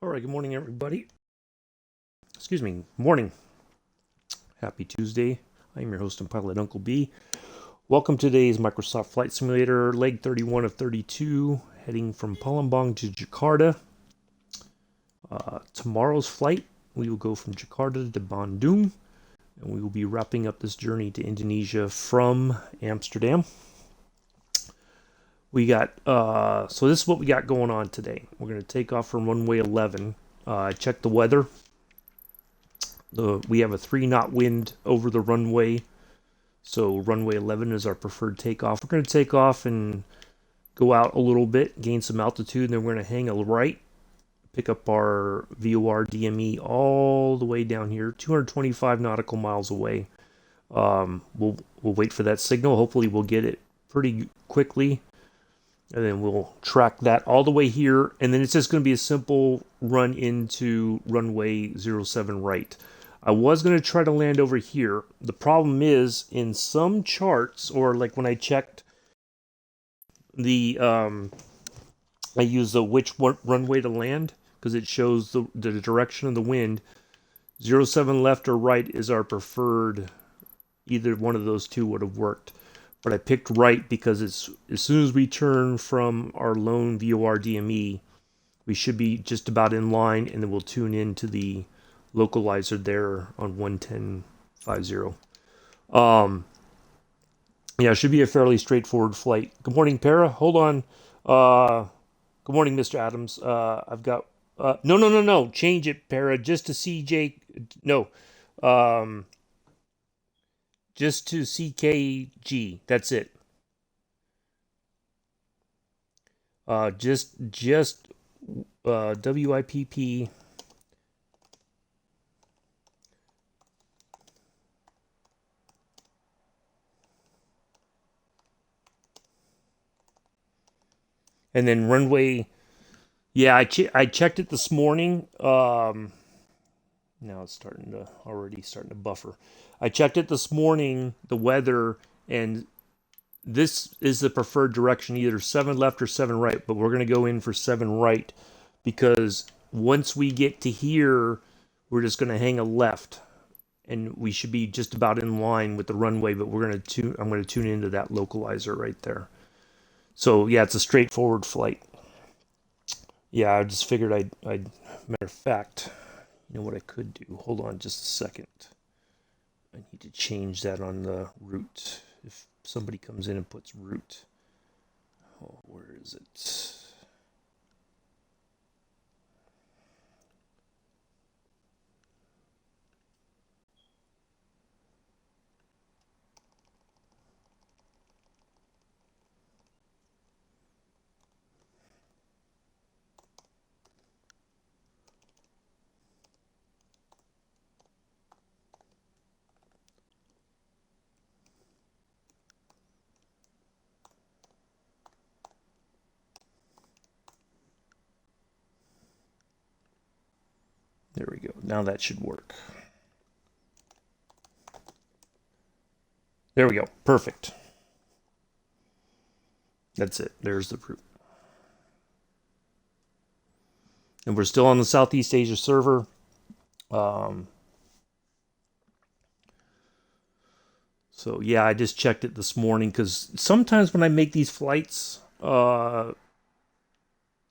All right, good morning, everybody. Excuse me, morning. Happy Tuesday. I'm your host and pilot, Uncle B. Welcome to today's Microsoft Flight Simulator, leg 31 of 32, heading from Palembang to Jakarta. Tomorrow's flight, we will go from Jakarta to Bandung, and we will be wrapping up this journey to Indonesia from Amsterdam. So this is what we got going on today. We're going to take off from runway 11. I checked the weather. We have a 3 knot wind over the runway, so runway 11 is our preferred takeoff. We're going to take off and go out a little bit, gain some altitude, and then we're going to hang a right, pick up our VOR DME all the way down here, 225 nautical miles away. We'll wait for that signal. Hopefully, we'll get it pretty quickly, and then we'll track that all the way here, and then it's just going to be a simple run into runway 07 right. I was going to try to land over here. The problem is, in some charts, or like when I checked I use the which runway to land, because it shows the direction of the wind. 07 left or right is our preferred. Either one of those two would have worked. But I picked right because as soon as we turn from our lone VOR DME, we should be just about in line, and then we'll tune into the localizer there on 110.50. Yeah, it should be a fairly straightforward flight. Good morning, Para. Hold on. Good morning, Mr. Adams. I've got no. Change it, Para. Just to CJ. No. Um, just to CKG. That's it. Just WIPP. And then runway. Yeah, I checked it this morning. Now it's already starting to buffer. I checked it this morning, the weather, and this is the preferred direction, either 7 left or 7 right, but we're going to go in for 7 right because once we get to here, we're just going to hang a left, and we should be just about in line with the runway, but I'm going to tune into that localizer right there. So yeah, it's a straightforward flight. Yeah, I just figured matter of fact, you know what I could do? Hold on just a second. I need to change that on the route. If somebody comes in and puts route. Oh, where is it? There we go. Now that should work. There we go. Perfect. That's it. There's the route. And we're still on the Southeast Asia server. So yeah, I just checked it this morning because sometimes when I make these flights,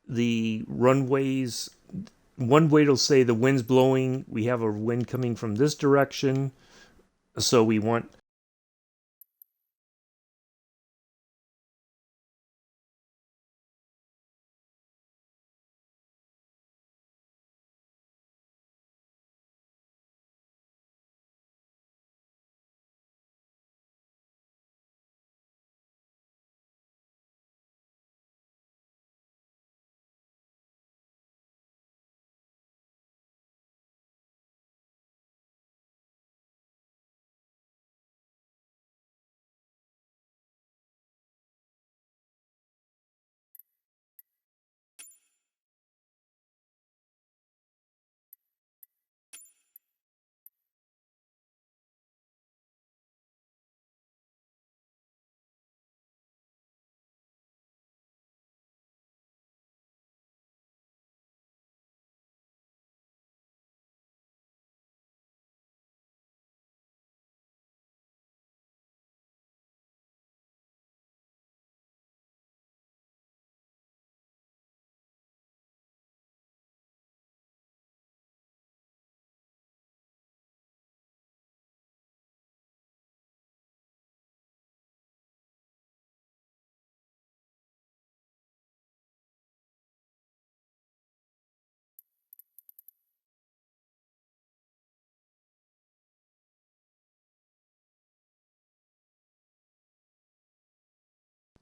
the runways, one way it'll say the wind's blowing. We have a wind coming from this direction, so we want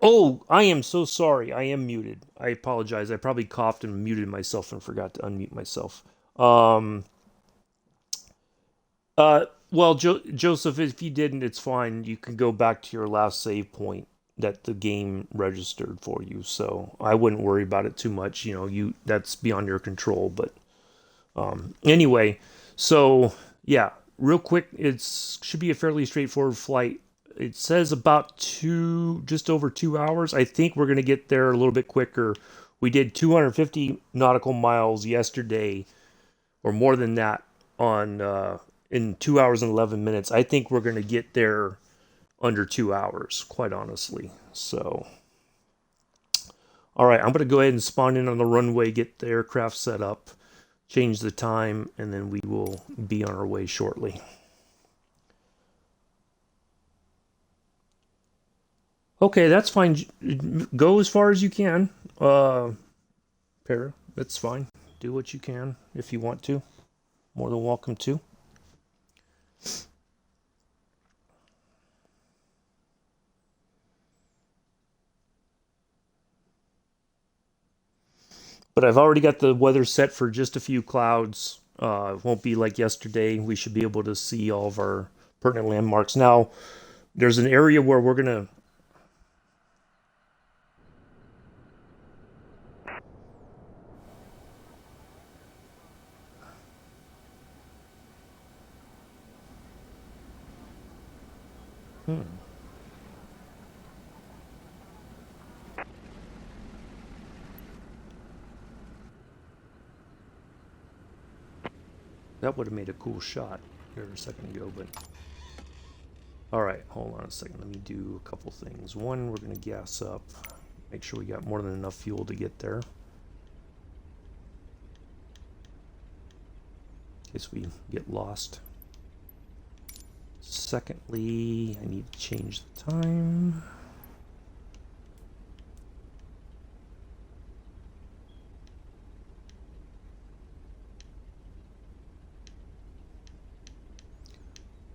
Oh, I am so sorry. I am muted. I apologize. I probably coughed and muted myself and forgot to unmute myself. Um, well, Joseph, if you didn't, it's fine. You can go back to your last save point that the game registered for you. So I wouldn't worry about it too much. That's beyond your control. But anyway, so yeah, real quick, it should be a fairly straightforward flight. It says about just over 2 hours. I think we're gonna get there a little bit quicker. We did 250 nautical miles yesterday, or more than that, on in 2 hours and 11 minutes. I think we're gonna get there under 2 hours, quite honestly. So, all right, I'm gonna go ahead and spawn in on the runway, get the aircraft set up, change the time, and then we will be on our way shortly. Okay, that's fine. Go as far as you can. Para, that's fine. Do what you can if you want to. More than welcome to. But I've already got the weather set for just a few clouds. It won't be like yesterday. We should be able to see all of our pertinent landmarks. Now, there's an area where we're going to... That would have made a cool shot here a second ago, but... Alright, hold on a second. Let me do a couple things. One, we're going to gas up. Make sure we got more than enough fuel to get there. In case we get lost. Secondly, I need to change the time.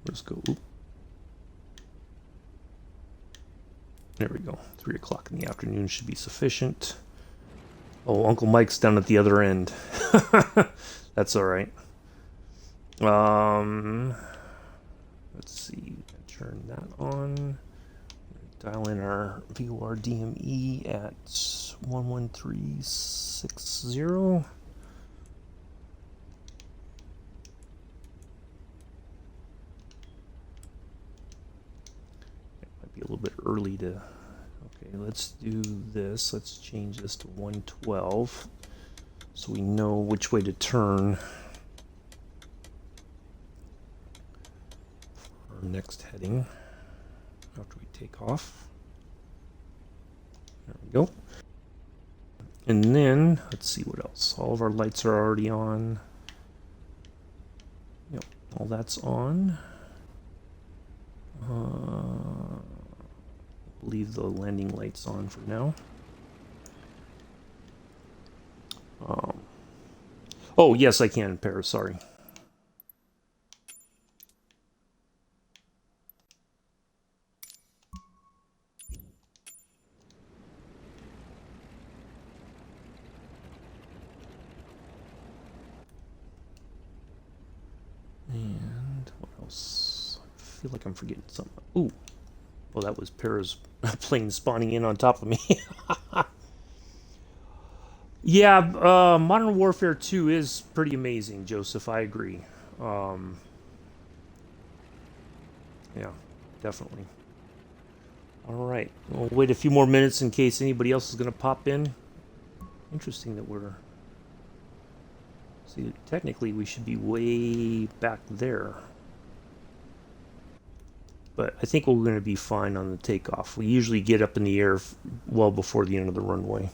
Let's go. Oop. There we go. 3 o'clock in the afternoon should be sufficient. Oh, Uncle Mike's down at the other end. That's all right. Let's see. Turn that on. Dial in our VOR DME at 11360. A little bit early to... Okay, let's do this. Let's change this to 112 so we know which way to turn for our next heading after we take off. There we go. And then, let's see what else. All of our lights are already on. Yep, all that's on. Leave the landing lights on for now. Oh, yes, I can, Paris, sorry. And what else? I feel like I'm forgetting something. Ooh. Well, that was Para's plane spawning in on top of me. Yeah, Modern Warfare 2 is pretty amazing, Joseph. I agree. Yeah, definitely. All right. We'll wait a few more minutes in case anybody else is going to pop in. Interesting that we're... See, technically we should be way back there. But I think we're going to be fine on the takeoff. We usually get up in the air well before the end of the runway.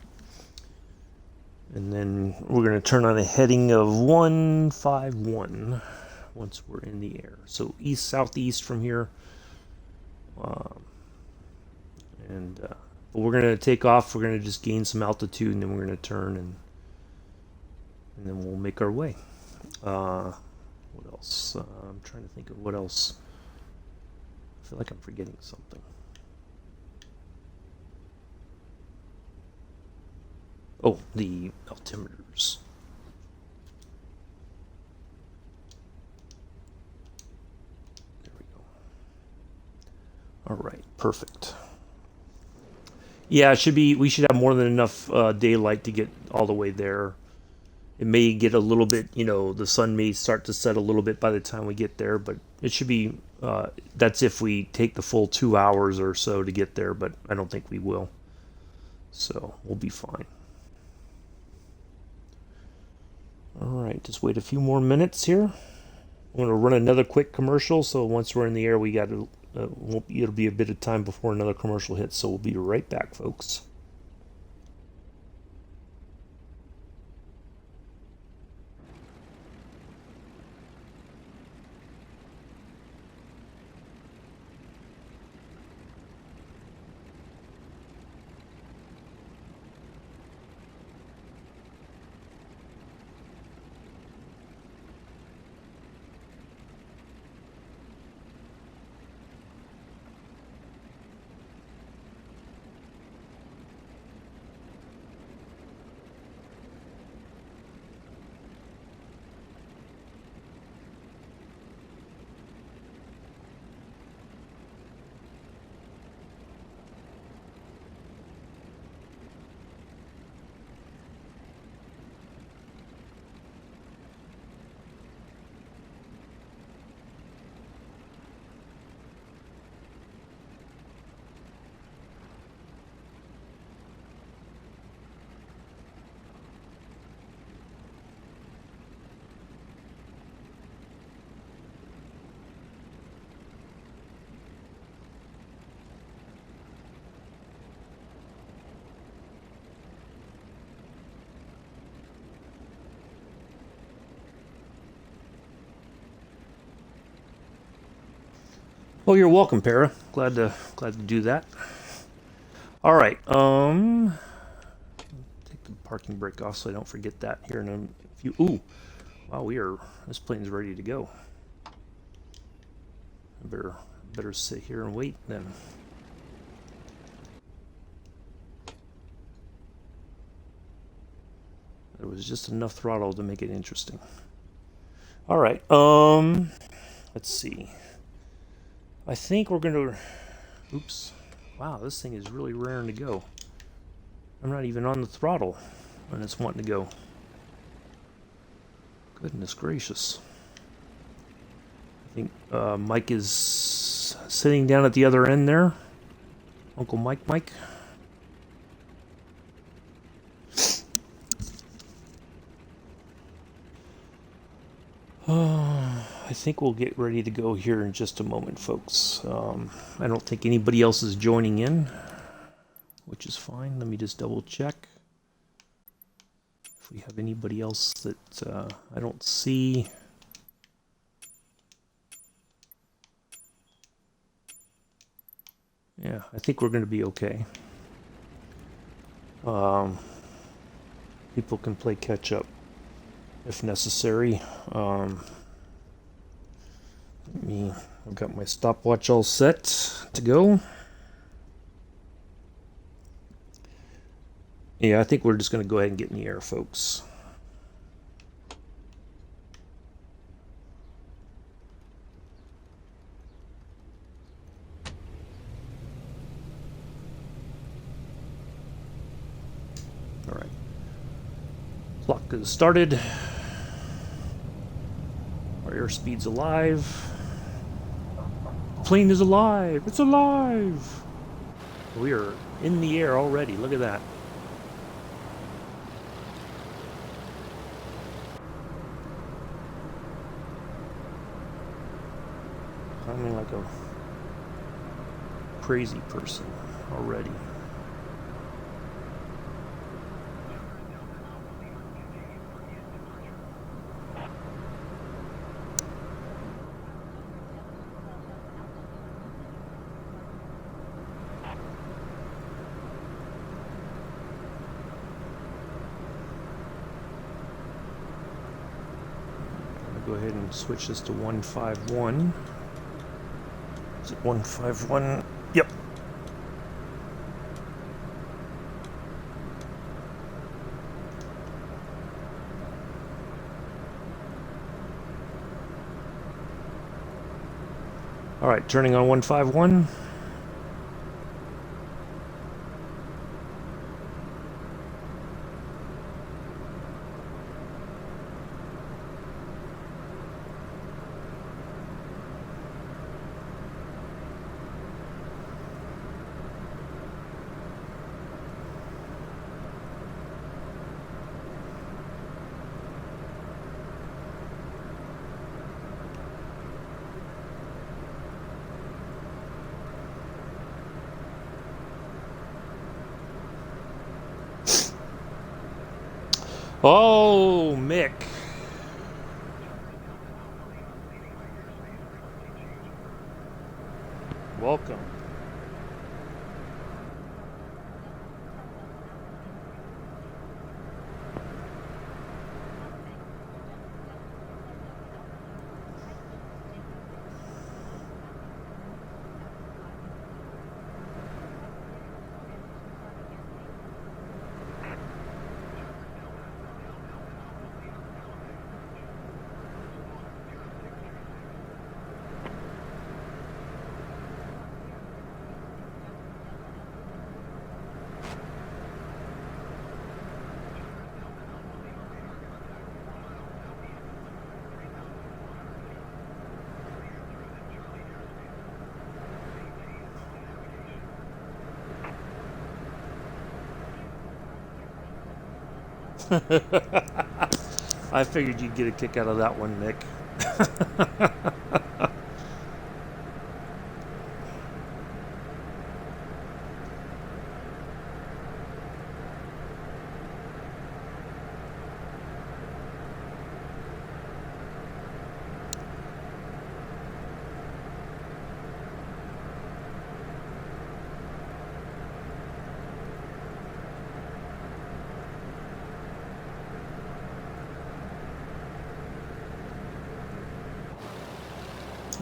And then we're going to turn on a heading of 151 once we're in the air. So east-southeast from here. But we're going to take off. We're going to just gain some altitude, and then we're going to turn, and then we'll make our way. What else? I'm trying to think of what else. I feel like I'm forgetting something. Oh, the altimeters. There we go. All right, perfect. Yeah, it should be. We should have more than enough daylight to get all the way there. It may get a little bit, the sun may start to set a little bit by the time we get there, but it should be. That's if we take the full 2 hours or so to get there, but I don't think we will. So we'll be fine. All right, just wait a few more minutes here. I'm going to run another quick commercial, so once we're in the air, we got to. It'll be a bit of time before another commercial hits, so we'll be right back, folks. Oh, you're welcome, Para. Glad to do that. All right. Take the parking brake off so I don't forget that here in a few. Ooh, wow, this plane's ready to go. I better sit here and wait then. There was just enough throttle to make it interesting. All right. Let's see. I think we're gonna. Oops. Wow, this thing is really raring to go. I'm not even on the throttle when it's wanting to go. Goodness gracious. I think Mike is sitting down at the other end there. Uncle Mike. I think we'll get ready to go here in just a moment, folks. I don't think anybody else is joining in, which is fine. Let me just double check if we have anybody else that I don't see. Yeah, I think we're going to be okay. People can play catch up if necessary. I've got my stopwatch all set to go. Yeah, I think we're just going to go ahead and get in the air, folks. All right. Clock is started. Our airspeed's alive. The plane is alive. It's alive. We are in the air already. Look at that. Climbing like a crazy person already. Go ahead and switch this to 151. Is it 151? Yep. All right, turning on 151. Oh, Mick. Welcome. I figured you'd get a kick out of that one, Mick.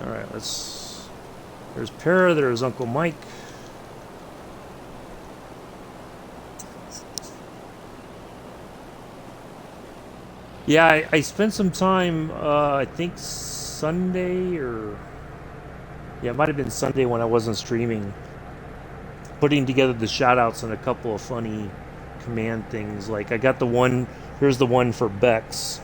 All right, let's. There's Para, there's Uncle Mike. Yeah, I spent some time, I think Sunday or. Yeah, it might have been Sunday when I wasn't streaming, putting together the shoutouts and a couple of funny command things. Like, I got the one. Here's the one for Bex.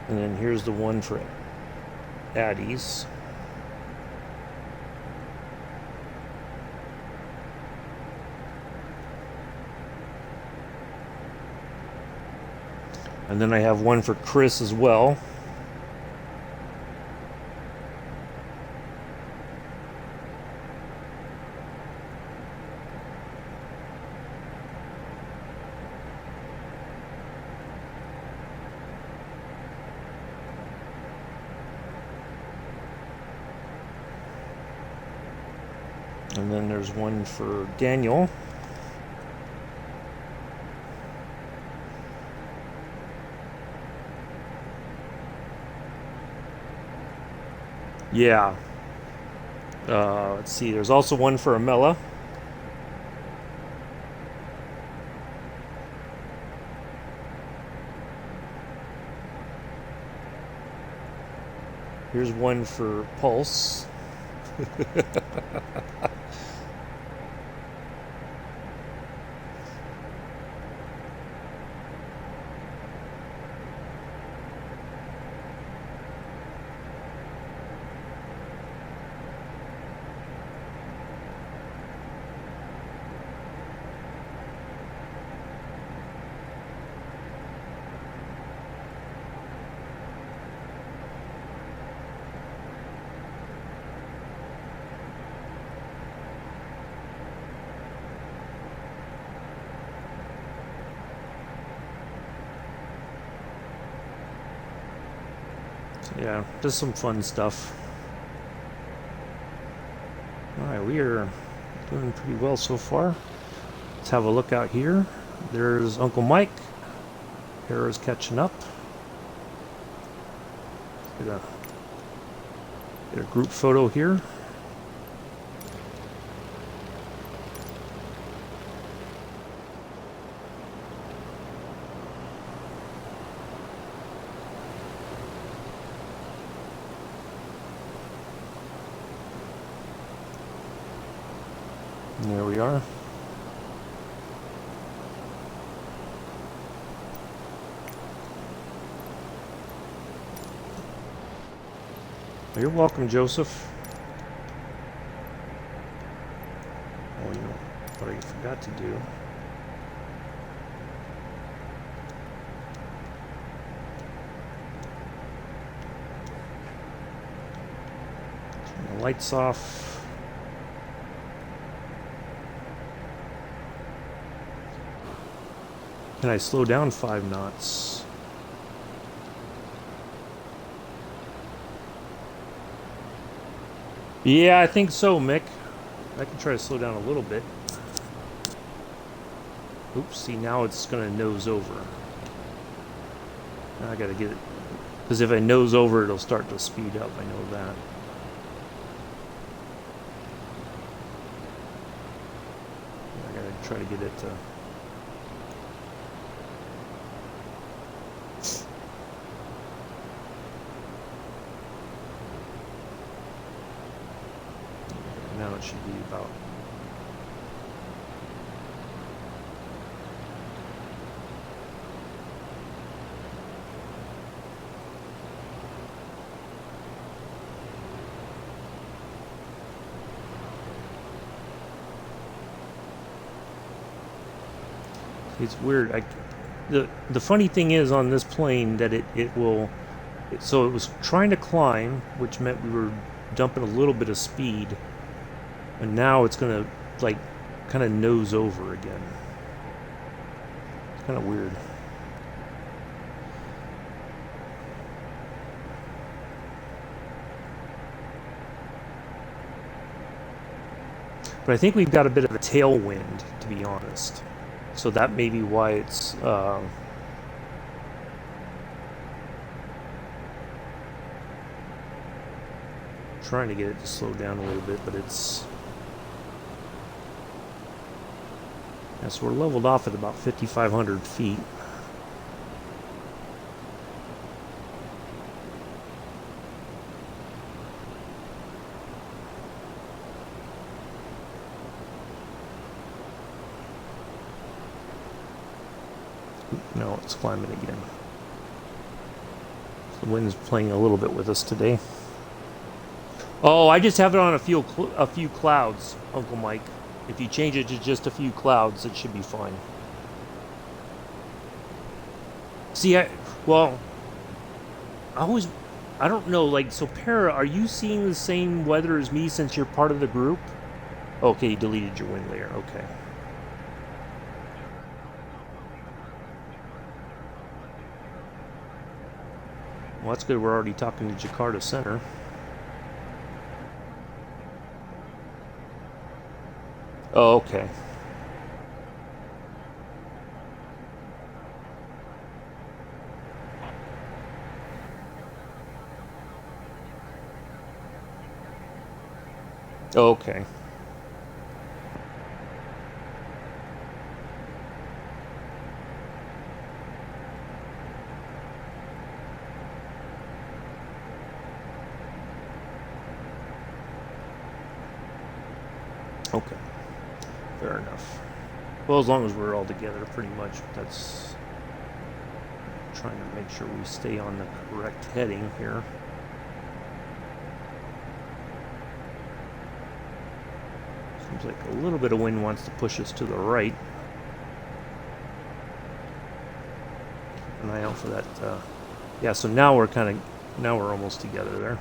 And then here's the one for Addie's. And then I have one for Chris as well. And then there's one for Daniel. Yeah. Let's see. There's also one for Amela. Here's one for Pulse. Yeah, just some fun stuff. All right, we are Doing pretty well so far. Let's have a look out here. There's Uncle Mike. Hera's catching up. Get a group photo here. And there we are. You're welcome, Joseph. Oh, you know what I forgot to do. Turn the lights off. Can I slow down 5 knots? Yeah, I think so, Mick. I can try to slow down a little bit. Oops, see, now it's going to nose over. Now I got to get it. Because if I nose over, it'll start to speed up. I know that. I got to try to get it to... Now it should be about... It's weird. The funny thing is on this plane that it will... So it was trying to climb, which meant we were dumping a little bit of speed. And now it's going to, like, kind of nose over again. It's kind of weird. But I think we've got a bit of a tailwind, to be honest. So that may be why it's... trying to get it to slow down a little bit, but it's... Yeah, so we're leveled off at about 5,500 feet. No, it's climbing again. The wind's playing a little bit with us today. Oh, I just have it on a few clouds, Uncle Mike. If you change it to just a few clouds, it should be fine. See, I don't know, like, so Para, are you seeing the same weather as me since you're part of the group? Okay, you deleted your wind layer, okay. Well, that's good, we're already talking to Jakarta Center. Oh, okay. Okay. Okay. Fair enough. Well, as long as we're all together, pretty much, that's... Trying to make sure we stay on the correct heading here. Seems like a little bit of wind wants to push us to the right. Keep an eye out for that. Yeah, so now we're almost together there.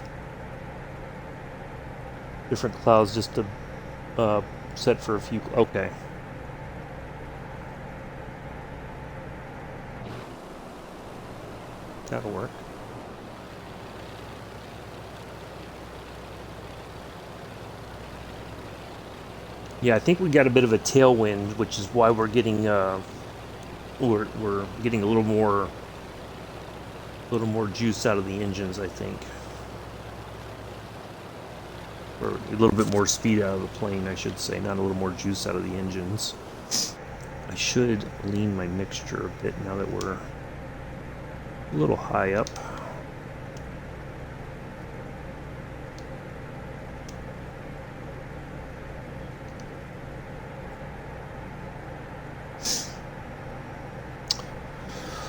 Different clouds just to set for a few. Okay. That'll work. Yeah, I think we got a bit of a tailwind, which is why we're getting we're getting a little more juice out of the engines, I think. Or a little bit more speed out of the plane, I should say, not a little more juice out of the engines. I should lean my mixture a bit now that we're a little high up.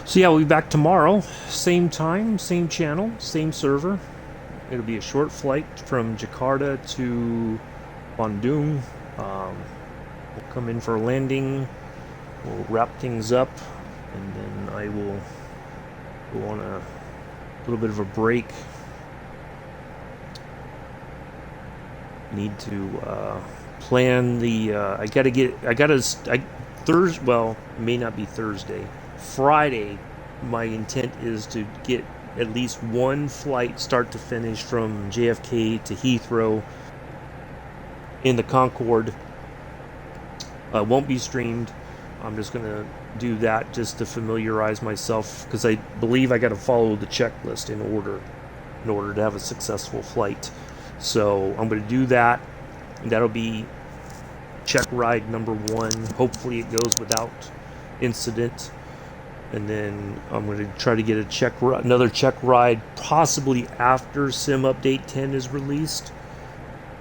So yeah, we'll be back tomorrow. Same time, same channel, same server. It'll be a short flight from Jakarta to Bandung. We'll come in for a landing. We'll wrap things up, and then I will go on a little bit of a break. Need to plan the. Thursday. Well, it may not be Thursday. Friday, my intent is to get at least one flight start to finish from JFK to Heathrow in the Concorde. Won't be streamed. I'm just going to do that just to familiarize myself, because I believe I got to follow the checklist in order to have a successful flight. So I'm going to do that. And that'll be check ride number 1. Hopefully it goes without incident. And then I'm going to try to get another check ride, possibly after Sim Update 10 is released,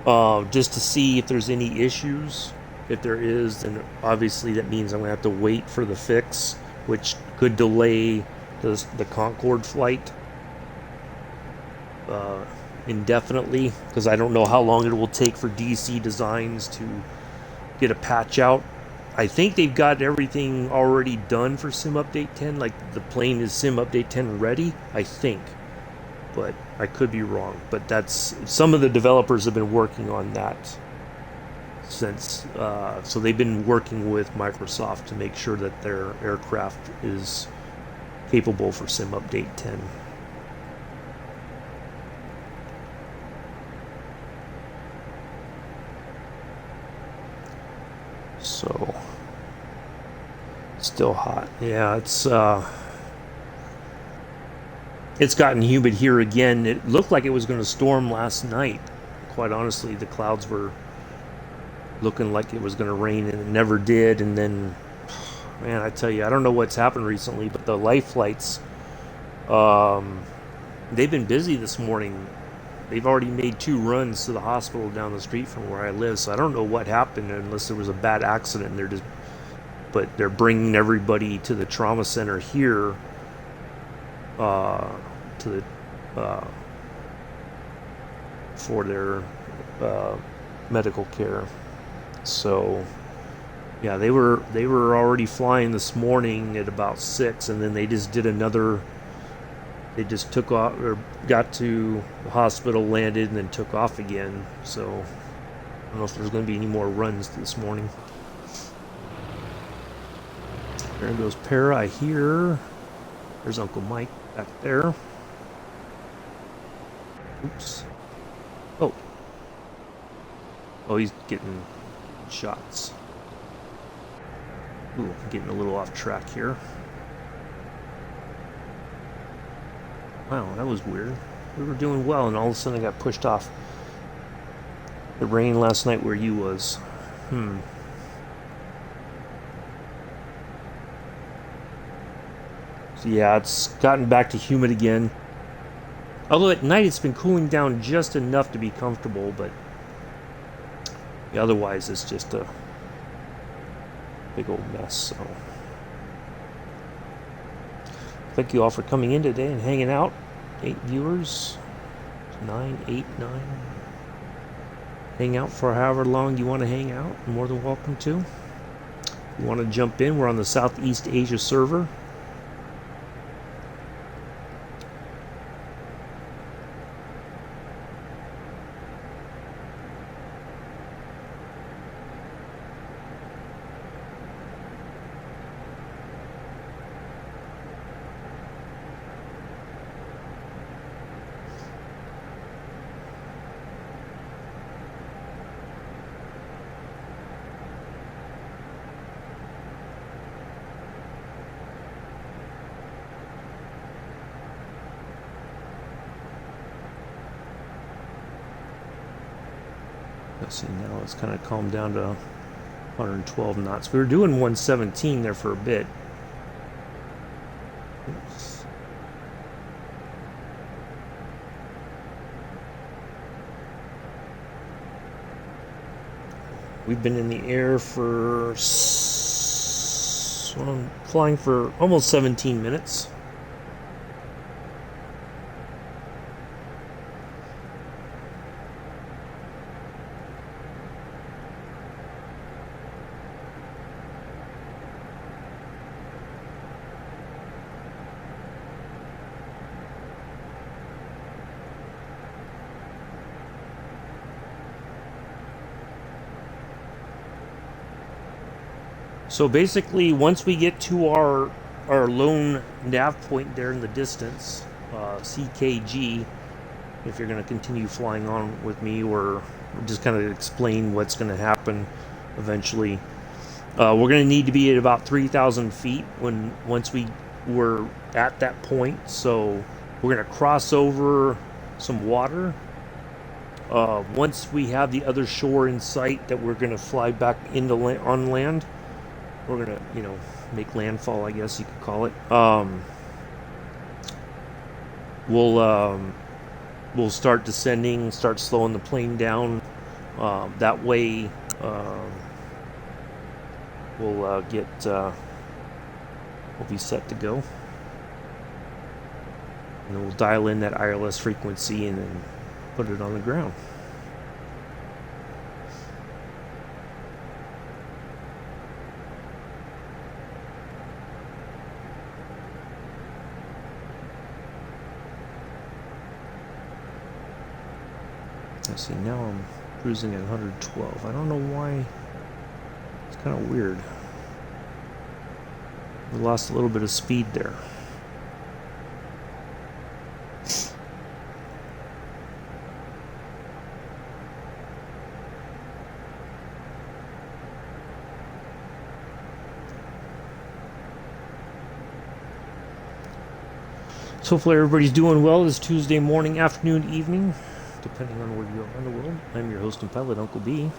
just to see if there's any issues. If there is, then obviously that means I'm going to have to wait for the fix, which could delay the Concorde flight indefinitely, because I don't know how long it will take for DC Designs to get a patch out. I think they've got everything already done for Sim Update 10, like the plane is Sim Update 10 ready, I think, but I could be wrong. But that's, some of the developers have been working on that since, so they've been working with Microsoft to make sure that their aircraft is capable for Sim Update 10. So, still hot. Yeah, it's gotten humid here again. It looked like it was going to storm last night. Quite honestly, the clouds were looking like it was going to rain, and it never did. And then, man, I tell you, I don't know what's happened recently, but the life flights, they've been busy this morning. They've already made 2 runs to the hospital down the street from where I live, so I don't know what happened, unless there was a bad accident. But they're bringing everybody to the trauma center here, for their medical care. So yeah, they were already flying this morning at about 6, and then they just did another. They just took off, or got to the hospital, landed, and then took off again. So I don't know if there's going to be any more runs this morning. There goes Para, I hear. There's Uncle Mike back there. Oops. Oh, he's getting shots. Ooh, I'm getting a little off track here. Wow, that was weird. We were doing well, and all of a sudden I got pushed off. It rained last night where you was. So yeah, it's gotten back to humid again. Although at night it's been cooling down just enough to be comfortable, but otherwise it's just a big old mess. So thank you all for coming in today and hanging out. 8 viewers, 9, 8, 9. Hang out for however long you want to hang out. You're more than welcome to. If you want to jump in, we're on the Southeast Asia server. Let's see, now it's kind of calmed down to 112 knots. We were doing 117 there for a bit. Oops. We've been in the air for flying for almost 17 minutes. So basically, once we get to our lone nav point there in the distance, CKG, if you're going to continue flying on with me, or just kind of explain what's going to happen eventually, we're going to need to be at about 3,000 feet once we were at that point. So we're going to cross over some water. Once we have the other shore in sight that we're going to fly back into on land, we're gonna, make landfall, I guess you could call it. We'll start descending, start slowing the plane down. That way, we'll be set to go. And then we'll dial in that ILS frequency and then put it on the ground. Let's see, now I'm cruising at 112. I don't know why. It's kind of weird. We lost a little bit of speed there. So hopefully everybody's doing well this Tuesday morning, afternoon, evening, depending on where you are in the world. I'm your host and pilot, Uncle B.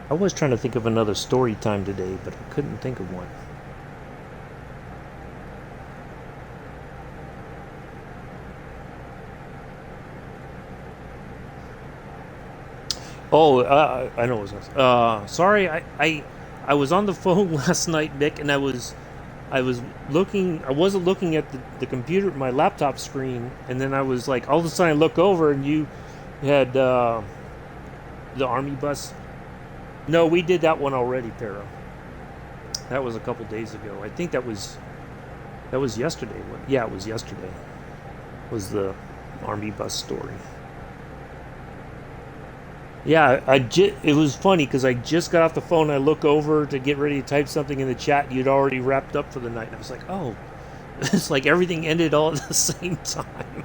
I was trying to think of another story time today, but I couldn't think of one. Oh, I know what I was sorry, I was on the phone last night, Mick, and I was looking. I wasn't looking at the computer, my laptop screen, and then I was like, all of a sudden I look over, and you had the Army bus. No, we did that one already, Pero. That was a couple days ago. I think that was yesterday. Yeah, it was yesterday. Was the Army bus story. Yeah, it was funny because I just got off the phone. I look over to get ready to type something in the chat. You'd already wrapped up for the night. And I was like, oh, it's like everything ended all at the same time.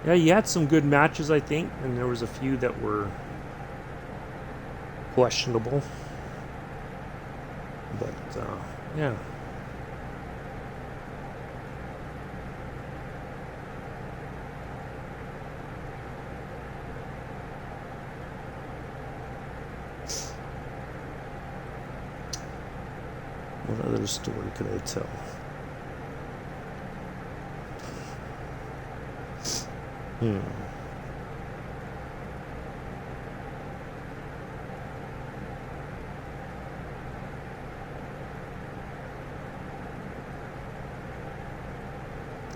Yeah, you had some good matches, I think, and there was a few that were questionable. But, yeah. What other story could I tell?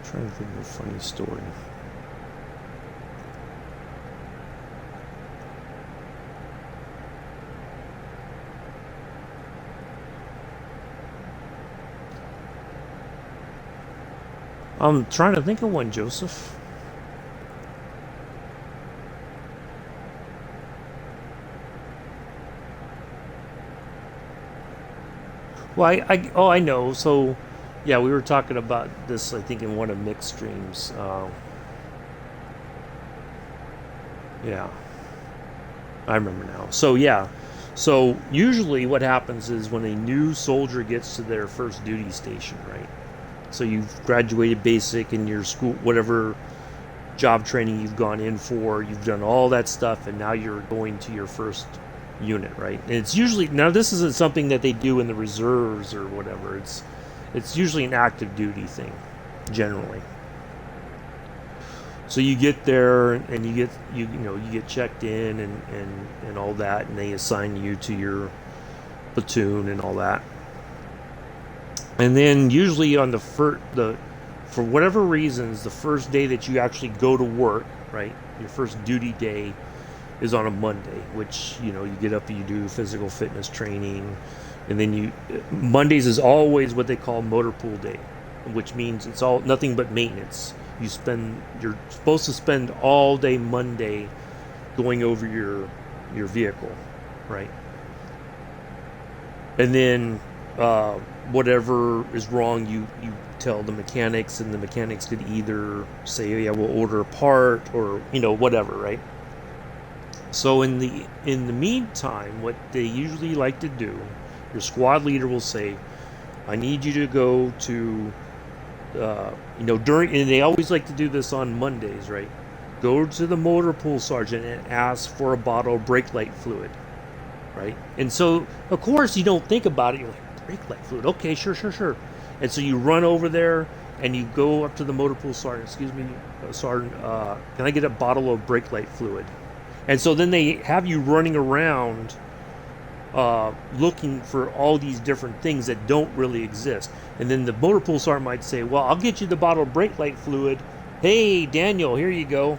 Trying to think of a funny story. I'm trying to think of one, Joseph. Well, I know. So, yeah, we were talking about this, I think, in one of Mick's streams. Yeah, I remember now. So, yeah. So, usually what happens is when a new soldier gets to their first duty station, right? So you've graduated basic in your school, whatever job training you've gone in for, you've done all that stuff, and now you're going to your first unit, right? And it's usually, now this isn't something that they do in the reserves or whatever. It's usually an active duty thing, generally. So you get there and you get checked in and all that, and they assign you to your platoon and all that. And then usually on for whatever reasons, the first day that you actually go to work, right? Your first duty day is on a Monday, which, you get up and you do physical fitness training, and then Mondays is always what they call motor pool day, which means it's all nothing but maintenance. You're supposed to spend all day Monday going over your vehicle, right? And then whatever is wrong, you tell the mechanics, and the mechanics could either say, oh, yeah, we'll order a part, or whatever, right? So in the meantime, what they usually like to do, your squad leader will say, I need you to go to and they always like to do this on Mondays, right? Go to the motor pool sergeant and ask for a bottle of brake light fluid, right? And so, of course, you don't think about it. You're like, brake light fluid? Okay, sure. And so you run over there and you go up to the motor pool sergeant. Excuse me, sergeant, can I get a bottle of brake light fluid? And so then they have you running around looking for all these different things that don't really exist. And then the motor pool sergeant might say, well, I'll get you the bottle of brake light fluid. Hey, Daniel, here you go.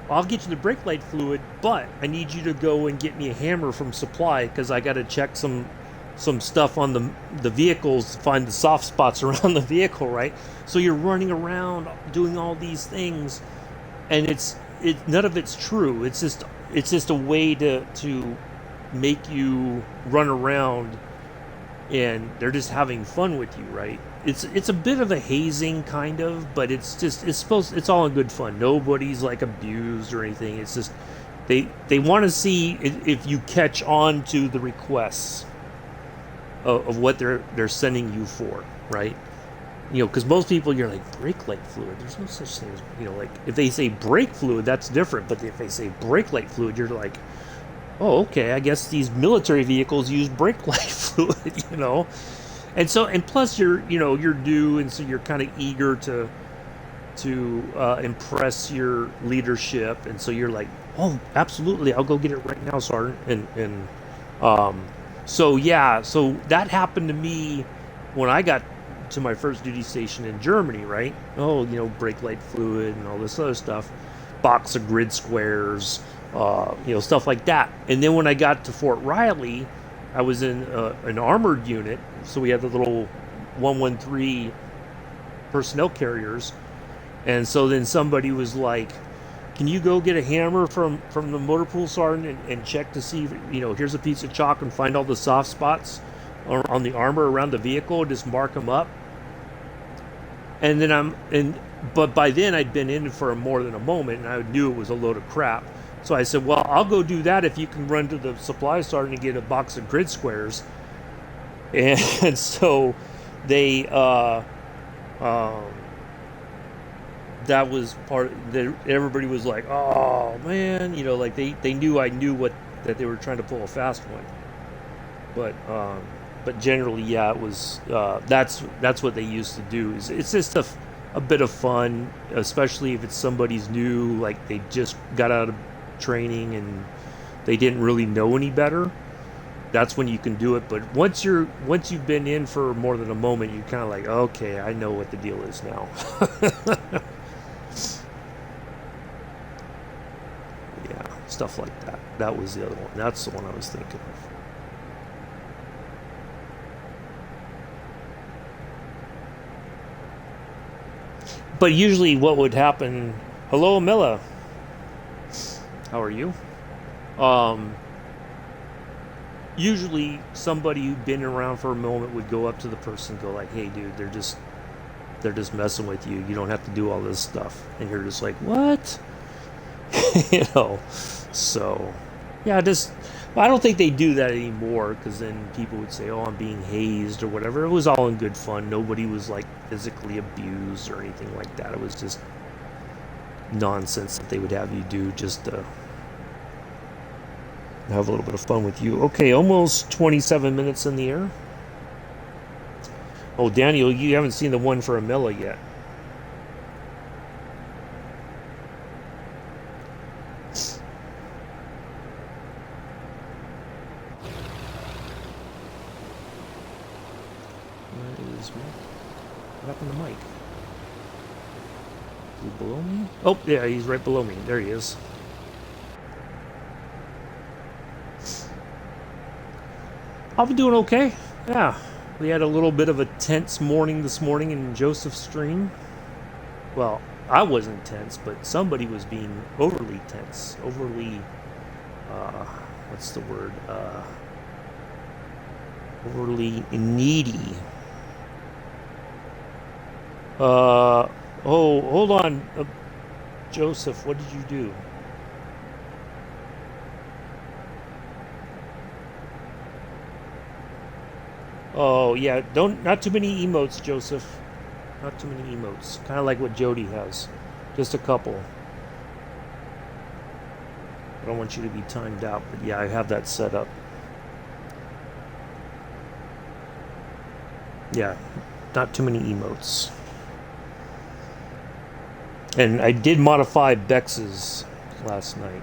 I'll get you the brake light fluid, but I need you to go and get me a hammer from supply, because I got to check some stuff on the vehicles to find the soft spots around the vehicle, right? So you're running around doing all these things, and none of it's true. It's just a way to make you run around, and they're just having fun with you, right? It's a bit of a hazing, kind of, but it's all in good fun. Nobody's like abused or anything. It's just they want to see if you catch on to the requests of what they're sending you for, right? Because most people, you're like, brake light fluid, there's no such thing as, like, if they say brake fluid, that's different. But if they say brake light fluid, you're like, oh, okay, I guess these military vehicles use brake light fluid, And so, and plus you're due, and so you're kind of eager to impress your leadership, and so you're like, oh, absolutely, I'll go get it right now, Sergeant. So that happened to me when I got to my first duty station in Germany, right? Oh, brake light fluid and all this other stuff, box of grid squares, stuff like that. And then when I got to Fort Riley, I was in an armored unit, so we had the little 113 personnel carriers, and so then somebody was like, can you go get a hammer from the motor pool sergeant and check to see, here's a piece of chalk, and find all the soft spots on the armor around the vehicle, just mark them up. And then but by then I'd been in for more than a moment, and I knew it was a load of crap. So I said, well, I'll go do that if you can run to the supply sergeant and get a box of grid squares. And so they, that was part that everybody was like, oh man, like they knew I knew that they were trying to pull a fast one. But generally, yeah, it was, that's what they used to do. It's just a bit of fun, especially if it's somebody's new, like they just got out of training and they didn't really know any better. That's when you can do it. But once you've been in for more than a moment, you're kind of like, okay, I know what the deal is now. Yeah, stuff like that. That was the other one. That's the one I was thinking of. But usually what would happen, hello, Milla. How are you? Usually somebody who'd been around for a moment would go up to the person and go like, hey dude, they're just messing with you. You don't have to do all this stuff. And you're just like, what? So yeah, just Well, I don't think they do that anymore because then people would say, "Oh, I'm being hazed" or whatever. It was all in good fun. Nobody was like physically abused or anything like that. It was just nonsense that they would have you do just to have a little bit of fun with you. Okay, almost 27 minutes in the air. Oh, Daniel, you haven't seen the one for Amela yet. Where is Mike? What happened to Mike? Is he below me? Oh, yeah, he's right below me. There he is. I've been doing okay. Yeah. We had a little bit of a tense morning this morning in Joseph's stream. Well, I wasn't tense, but somebody was being overly tense. Overly, what's the word? Overly needy. Oh, hold on. Joseph, what did you do? Oh, yeah, not too many emotes, Joseph. Not too many emotes. Kind of like what Jody has. Just a couple. I don't want you to be timed out, but yeah, I have that set up. Yeah, not too many emotes. And I did modify Bex's last night.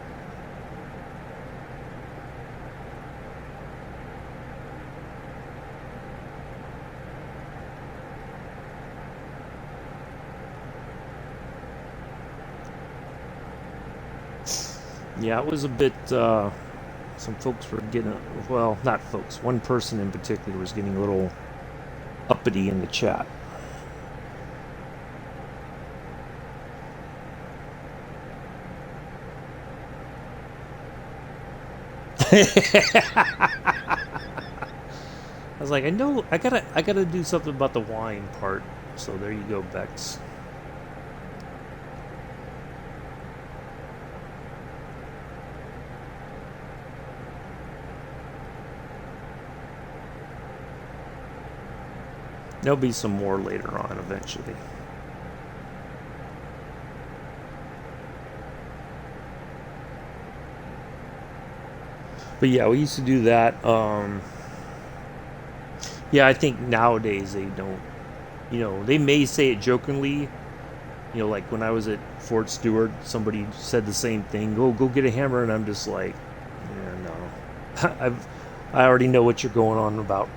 Yeah, it was a bit, some folks were getting, well, not folks, one person in particular was getting a little uppity in the chat. I was like, I know, I gotta do something about the wine part. So there you go, Bex. There'll be some more later on eventually. But yeah, we used to do that. Yeah, I think nowadays they don't, they may say it jokingly. Like when I was at Fort Stewart, somebody said the same thing. Go get a hammer, and I'm just like, yeah, no. I already know what you're going on about.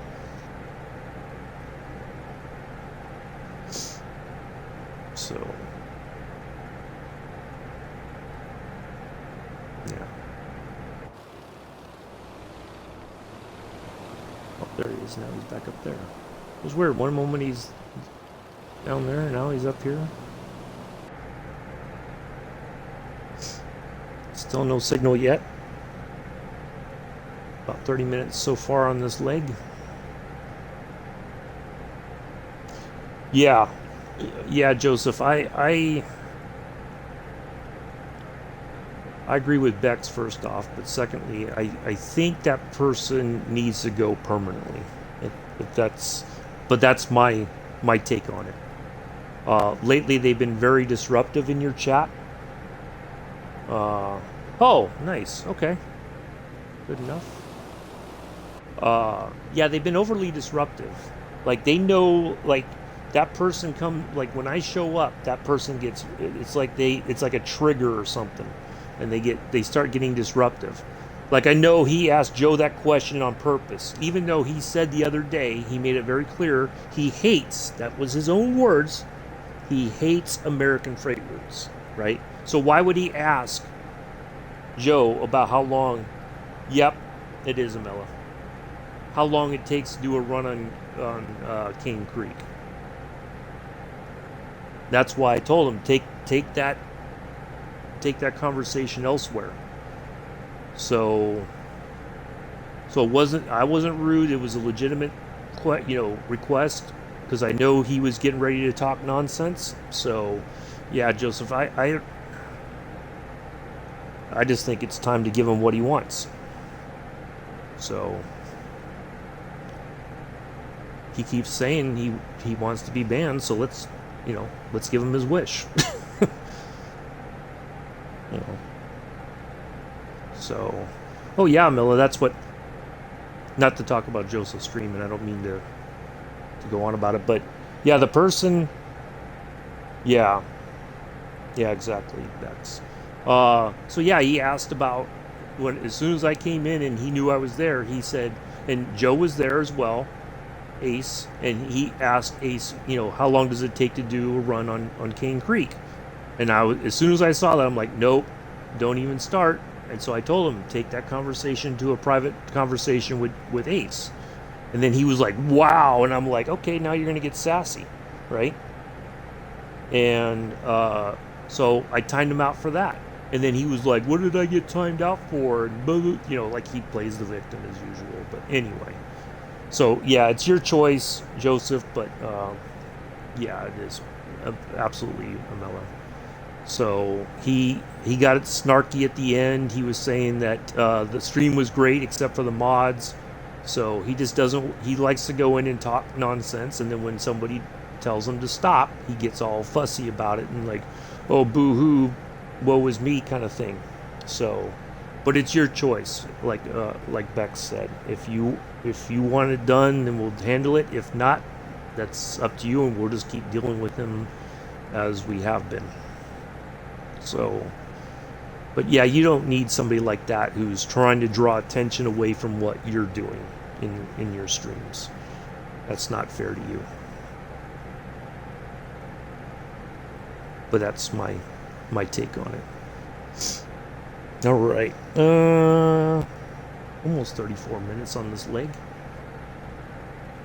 So, yeah. Oh, there he is. Now he's back up there. It was weird. One moment he's down there, and now he's up here. Still no signal yet. About 30 minutes so far on this leg. Yeah. Yeah, Joseph, I agree with Bex first off, but secondly, I think that person needs to go permanently. But that's my take on it. Lately, they've been very disruptive in your chat. Oh, nice. Okay, good enough. Yeah, they've been overly disruptive. Like they know, like that person like when I show up, that person gets. It's like a trigger or something, and they start getting disruptive. Like I know he asked Joe that question on purpose, even though he said the other day he made it very clear he hates. That was his own words. He hates American freight routes, right? So why would he ask Joe about how long? Yep, it is Amela. How long it takes to do a run on King Creek? That's why I told him take that conversation elsewhere. So I wasn't rude. It was a legitimate, request because I know he was getting ready to talk nonsense. So, yeah, Joseph, I just think it's time to give him what he wants. So he keeps saying he wants to be banned, so let's give him his wish. you know. So, oh yeah, Miller, that's what. Not to talk about Joseph Stream, and I don't mean to go on about it, but yeah, the person. Yeah, yeah, exactly, Bex. So yeah, he asked about as soon as I came in and he knew I was there. He said, and Joe was there as well, Ace, and he asked Ace, how long does it take to do a run on Cane Creek? And as soon as I saw that, I'm like, nope, don't even start. And so I told him, take that conversation to a private conversation with Ace. And then he was like, wow. And I'm like, okay, now you're going to get sassy, right? And so I timed him out for that. And then he was like, what did I get timed out for? And like he plays the victim as usual. But anyway. So, yeah, it's your choice, Joseph. But, yeah, it is absolutely a mellow. So he got it snarky at the end. He was saying that the stream was great except for the mods. So he just doesn't. He likes to go in and talk nonsense, and then when somebody tells him to stop, he gets all fussy about it and like, oh boo-hoo, woe is me kind of thing. So, but it's your choice. Like Bex said, if you want it done, then we'll handle it. If not, that's up to you, and we'll just keep dealing with him as we have been. So, but yeah, you don't need somebody like that who's trying to draw attention away from what you're doing in your streams. That's not fair to you. But that's my take on it. All right, almost 34 minutes on this leg.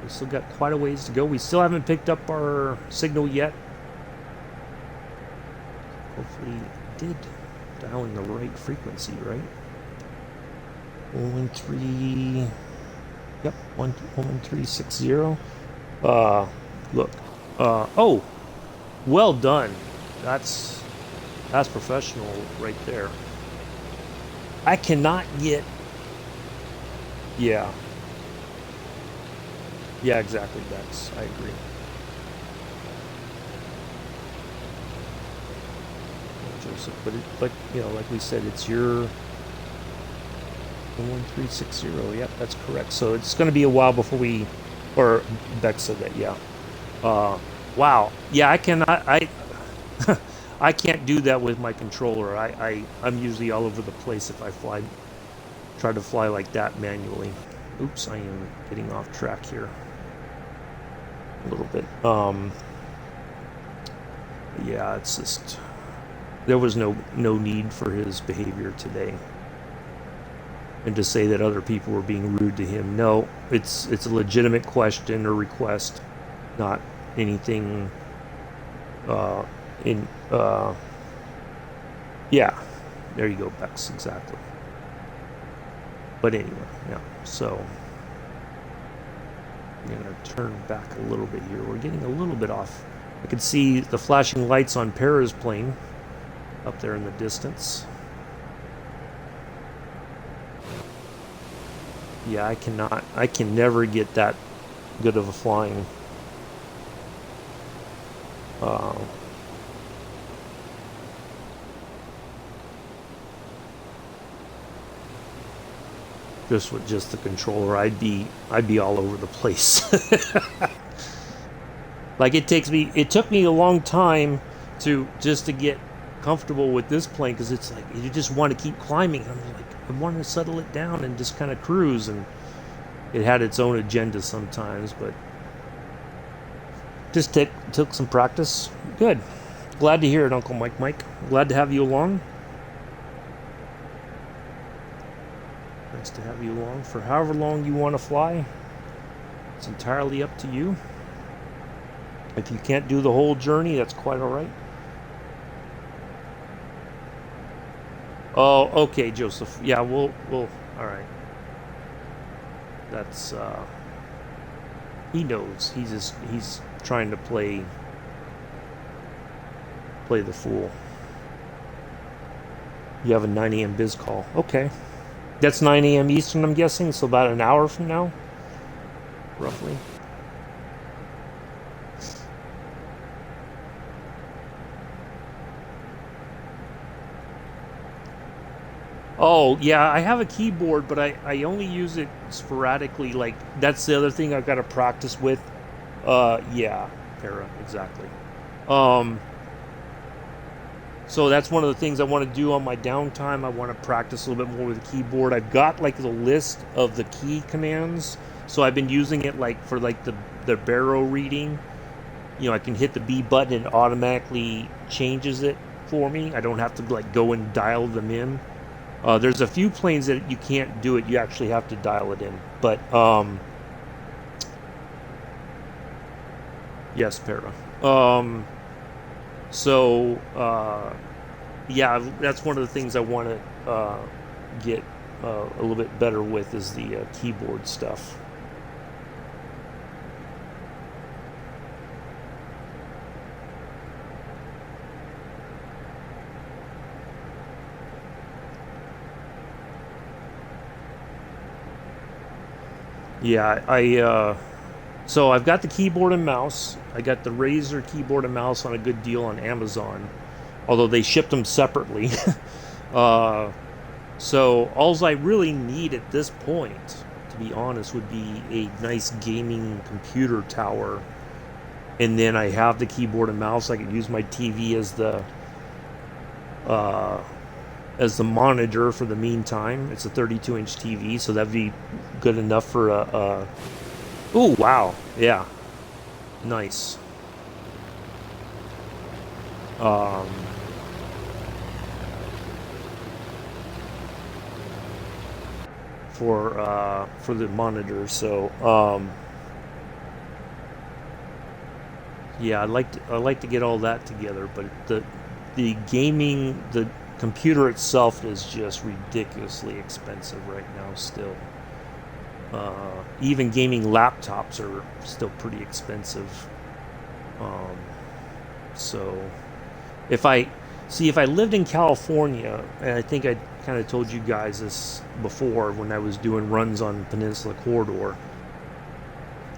We still got quite a ways to go. We still haven't picked up our signal yet. Hopefully it did dial in the right frequency, right? 113. Yep, 11360. Look. Oh, well done. That's professional right there. I cannot get. Yeah. Yeah, exactly, Bex. I agree. Joseph, but like we said, it's your 11360. Yep, that's correct. So it's going to be a while before or Bex said that. Yeah. Wow. Yeah, I cannot. I can't do that with my controller. I'm usually all over the place if I try to fly like that manually. Oops, I am getting off track here a little bit. Yeah, it's just. There was no need for his behavior today. And to say that other people were being rude to him, no, it's a legitimate question or request, not anything yeah, there you go, Bex, exactly. But anyway, yeah, so I'm going to turn back a little bit here. We're getting a little bit off. I can see the flashing lights on Para's plane up there in the distance. Yeah, I can never get that good of a flying. Just with just the controller, I'd be all over the place. Like it took me a long time to get comfortable with this plane, because it's like you just want to keep climbing. I'm like, I want to settle it down and just kind of cruise, and it had its own agenda sometimes, but just took some practice. Good. Glad to hear it, Uncle Mike. Glad to have you along. Nice to have you along for however long you want to fly. It's entirely up to you. If you can't do the whole journey, that's quite all right. Oh, okay, Joseph. Yeah, we'll all right. That's he knows. He's trying to play the fool. You have a 9 a.m. biz call. Okay. That's 9 a.m. Eastern, I'm guessing, so about an hour from now, roughly. Oh, yeah, I have a keyboard, but I only use it sporadically. Like, that's the other thing I've got to practice with. Yeah, Para, exactly. Um, so that's one of the things I want to do on my downtime. I want to practice a little bit more with the keyboard. I've got like the list of the key commands, so I've been using it like for like the barrel reading. You know, I can hit the B button and it automatically changes it for me. I don't have to like go and dial them in. There's a few planes that you can't do it. You actually have to dial it in. But yes, Para. So yeah, that's one of the things I want to get a little bit better with is the keyboard stuff. Yeah, so I've got the keyboard and mouse. I got the Razer keyboard and mouse on a good deal on Amazon, although they shipped them separately. uh, so all I really need at this point, to be honest, would be a nice gaming computer tower, and then I have the keyboard and mouse. I could use my TV uh, as the monitor for the meantime. It's a 32-inch TV, so that'd be good enough for a. Oh wow, yeah, nice. Um, for the monitor, so yeah, I'd like to get all that together, but the computer itself is just ridiculously expensive right now still. Even gaming laptops are still pretty expensive. Um, so if I lived in California, and I think I kind of told you guys this before when I was doing runs on Peninsula Corridor,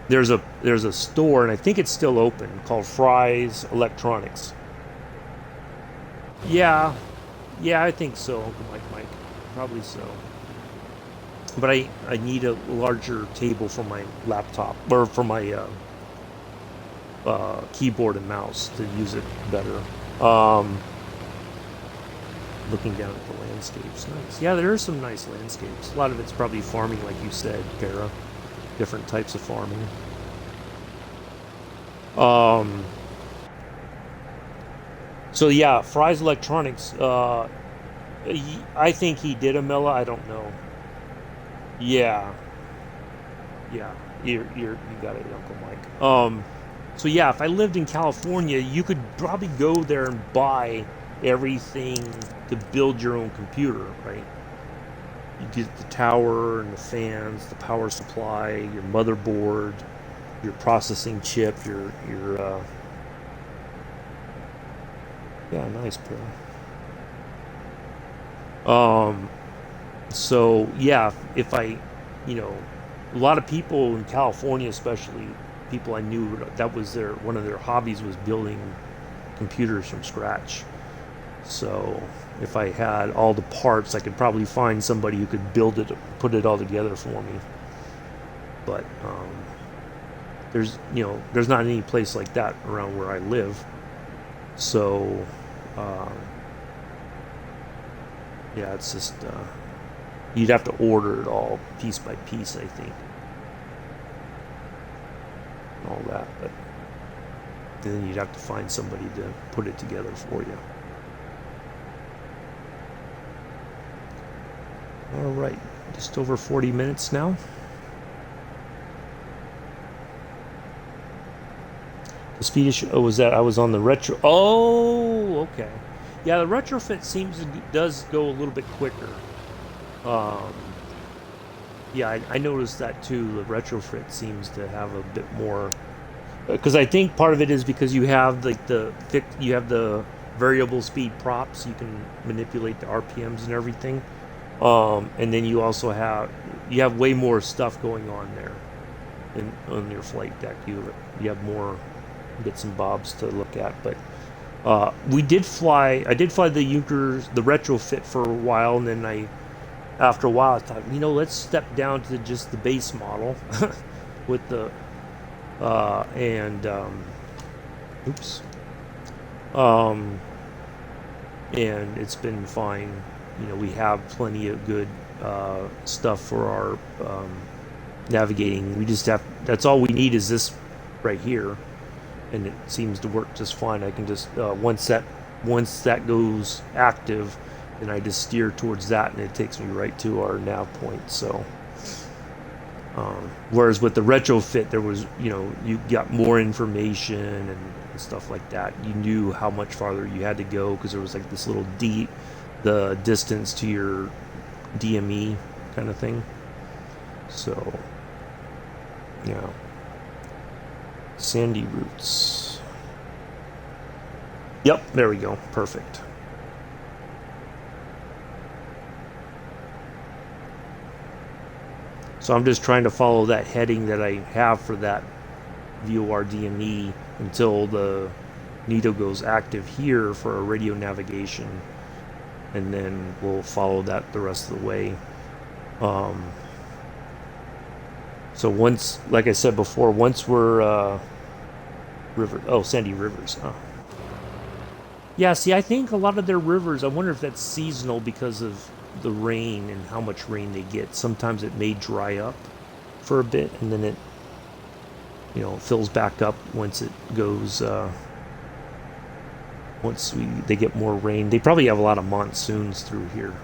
there's a store, and I think it's still open, called Fry's Electronics. Yeah, yeah, I think so, Uncle Mike, probably so. But I need a larger table for my laptop or for my keyboard and mouse to use it better. Um, Looking down at the landscapes, nice. Yeah, there are some nice landscapes. A lot of it's probably farming, like you said, Para. Different types of farming. Um, so yeah, Fry's Electronics. I think he did a Mela. I don't know. Yeah, yeah, you got it, Uncle Mike. So yeah, if I lived in California, you could probably go there and buy everything to build your own computer, right? You get the tower and the fans, the power supply, your motherboard, your processing chip, your yeah, nice, bro. So yeah, if I, you know, a lot of people in California, especially people I knew, that was their one of their hobbies was building computers from scratch. So if I had all the parts, I could probably find somebody who could build it, put it all together for me. But there's not any place like that around where I live. So um, yeah, it's just you'd have to order it all piece by piece, I think, and all that. But then you'd have to find somebody to put it together for you. All right, just over 40 minutes now. The Swedish, oh, was that I was on the retro? Oh, okay. Yeah, the retrofit does go a little bit quicker. Um, yeah, I noticed that too. The retrofit seems to have a bit more, because I think part of it is because you have like you have the variable speed props. You can manipulate the RPMs and everything. And then you also have way more stuff going on there on your flight deck. You have more bits and bobs to look at. But we did fly. I did fly the Junkers, the retrofit for a while, and then after a while, I thought, let's step down to just the base model with the and oops, um, and it's been fine. We have plenty of good stuff for our navigating. We just that's all we need is this right here, and it seems to work just fine. I can just once that goes active, then I just steer towards that, and it takes me right to our nav point. So whereas with the retrofit, there was you got more information and stuff like that. You knew how much farther you had to go because there was like this little the distance to your DME kind of thing. So yeah, sandy roots. Yep, there we go. Perfect. So I'm just trying to follow that heading that I have for that VOR DME until the NITO goes active here for a radio navigation, and then we'll follow that the rest of the way. So once, like I said before, once we're Sandy Rivers. Yeah, see, I think a lot of their rivers, I wonder if that's seasonal because of the rain and how much rain they get. Sometimes it may dry up for a bit, and then it fills back up once it goes they get more rain. They probably have a lot of monsoons through here.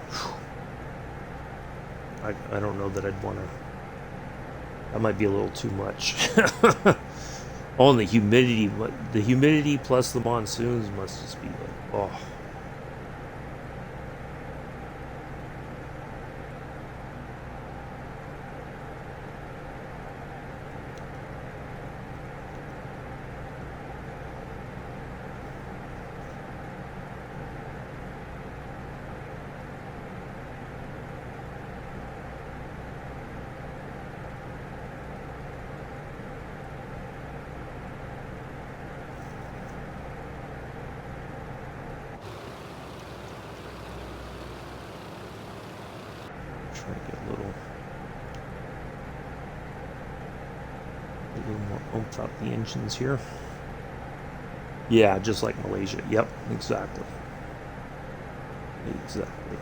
I don't know that I'd want to. That might be a little too much. Oh, and the humidity plus the monsoons must just be like, oh. Try to get a little more oomph out the engines here. Yeah, just like Malaysia. Yep, exactly. Exactly.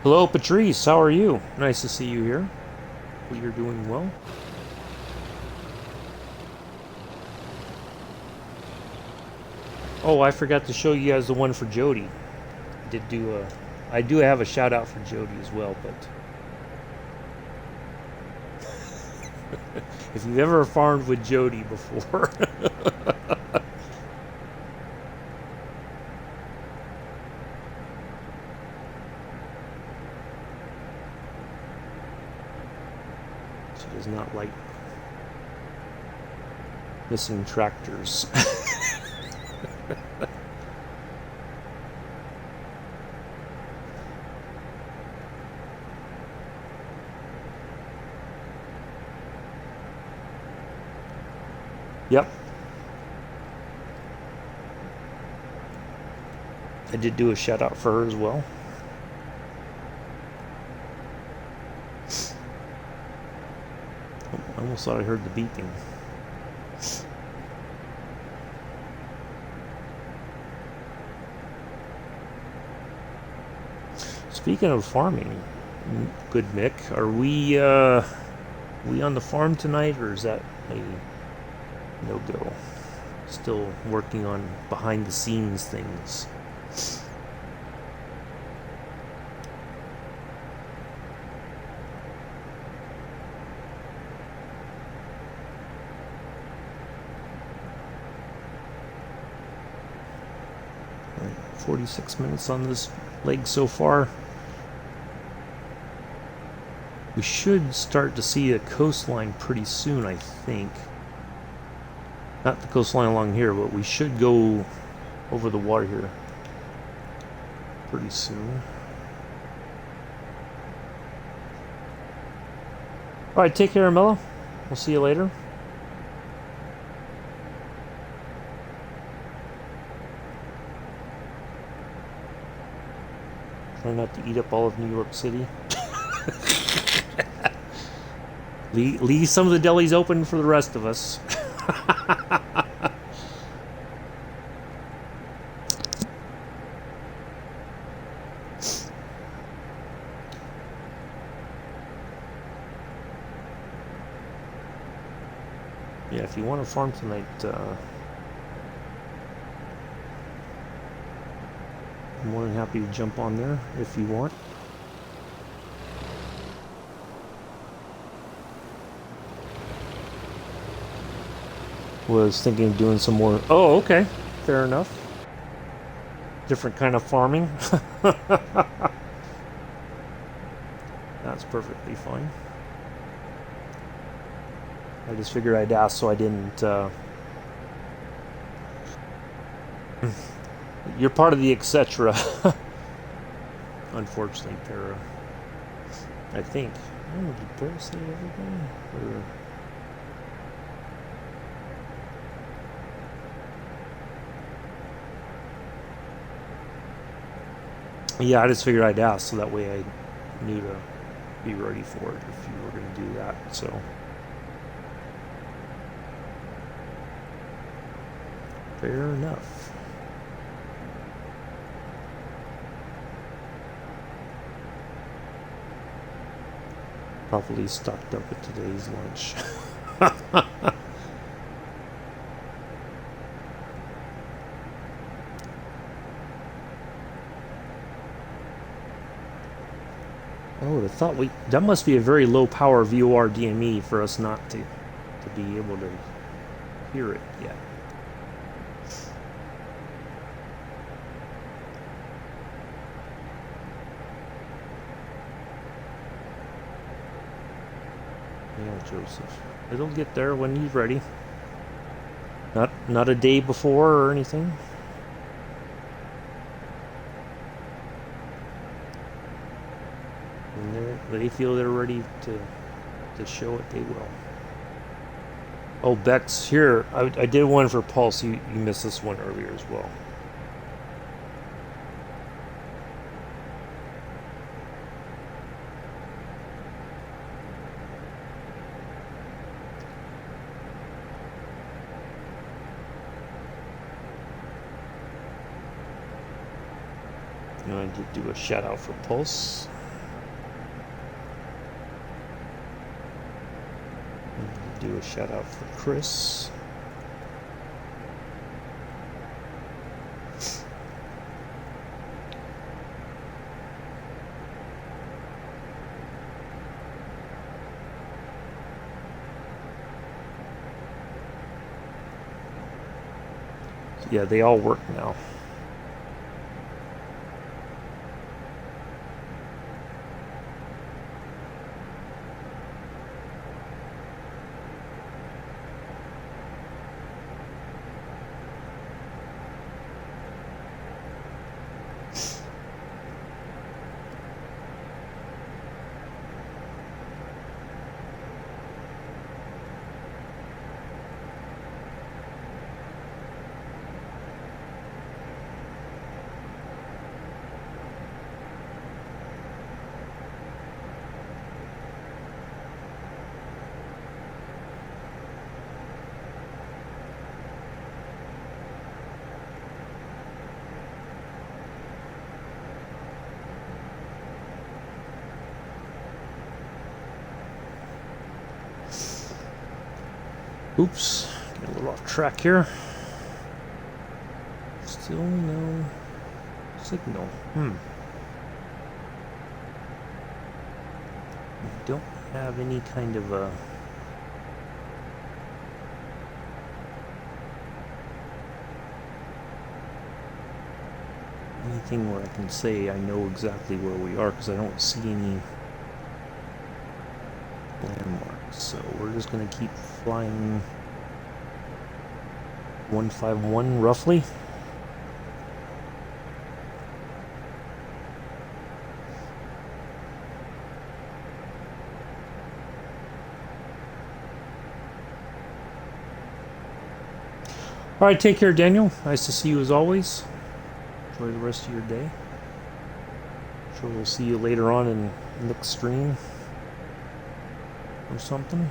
Hello, Patrice. How are you? Nice to see you here. Hope you're doing well. Oh, I forgot to show you guys the one for Jody. I do have a shout out for Jody as well, but if you've ever farmed with Jody before, she does not like missing tractors. Yep. I did do a shout out for her as well. Oh, I almost thought I heard the beeping. Speaking of farming, good Mick, are we on the farm tonight, or is that a no-go? Still working on behind the scenes things. 46 minutes on this leg so far. We should start to see a coastline pretty soon, I think. Not the coastline along here, but we should go over the water here pretty soon. Alright, take care, Mello. We'll see you later. Try not to eat up all of New York City. Leave some of the delis open for the rest of us. Yeah, if you want to farm tonight, I'm more than happy to jump on there if you want. Was thinking of doing some more. Oh, okay, fair enough. Different kind of farming. That's perfectly fine. I just figured I'd ask so I didn't. You're part of the etc. Unfortunately, Para. I think. Oh, did Para say everything? Or... Yeah, I just figured I'd ask so that way I knew to be ready for it if you were going to do that. So. Fair enough. Probably stocked up at today's lunch. I would have thought that must be a very low power VOR DME for us not to be able to hear it yet. Yeah, Joseph. It'll get there when he's ready. Not a day before or anything. When they feel they're ready to show it, they will. Oh, Bex, here. I did one for Pulse. You missed this one earlier as well. I did do a shout out for Pulse. Do a shout out for Chris. Yeah, they all work now. Oops, get a little off track here. Still no signal. I don't have any kind of a anything where I can say I know exactly where we are, because I don't see any landmarks. So we're just going to keep flying 151 roughly. All right, take care, Daniel. Nice to see you as always. Enjoy the rest of your day. Sure, we'll see you later on in the next stream or something.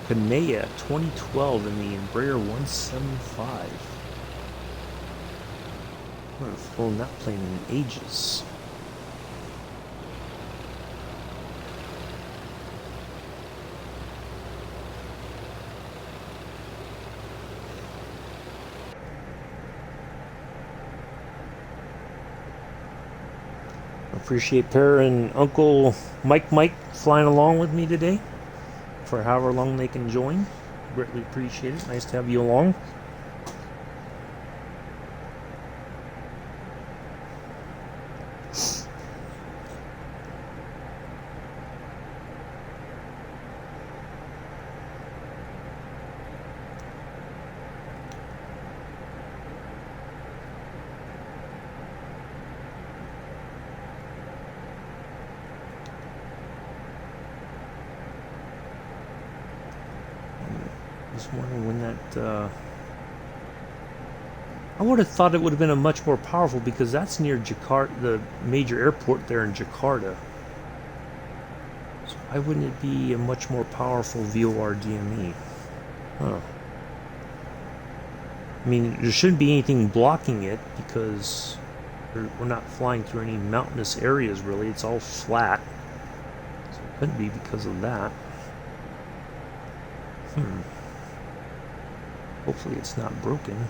Kanea 2012 in the Embraer 175. I haven't flown that plane in ages. Appreciate Per and Uncle Mike flying along with me today for however long they can join. Greatly appreciate it. Nice to have you along. Just wondering when that I would have thought it would have been a much more powerful, because that's near Jakarta, the major airport there in Jakarta. So why wouldn't it be a much more powerful VOR DME? Huh. I mean, there shouldn't be anything blocking it, because we're not flying through any mountainous areas really. It's all flat. So it couldn't be because of that. Hopefully it's not broken,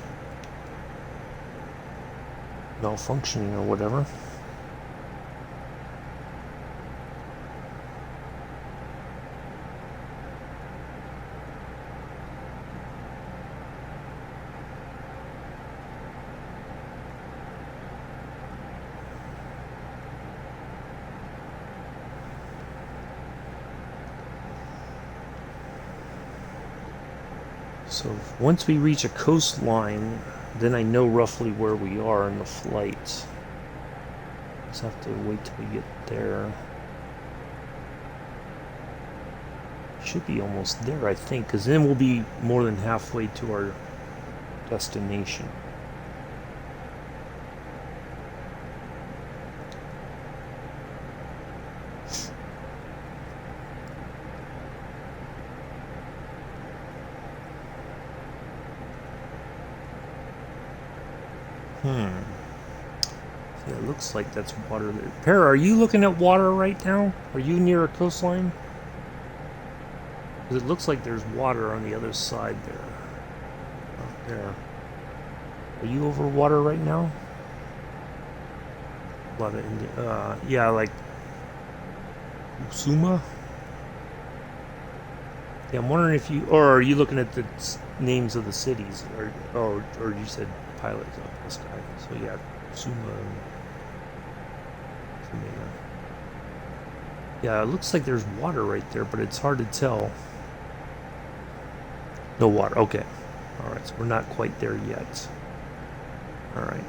malfunctioning or whatever. So once we reach a coastline, then I know roughly where we are in the flight. Just have to wait till we get there. Should be almost there, I think, because then we'll be more than halfway to our destination. Yeah, it looks like that's water there. Per, are you looking at water right now? Are you near a coastline? Because it looks like there's water on the other side there. Out there. Are you over water right now? A lot of yeah, like Usuma? Yeah, I'm wondering if you, or are you looking at the names of the cities, or you said pilots up the sky? So yeah, Usuma. Yeah, it looks like there's water right there, but it's hard to tell. No water. Okay. All right, so we're not quite there yet. All right.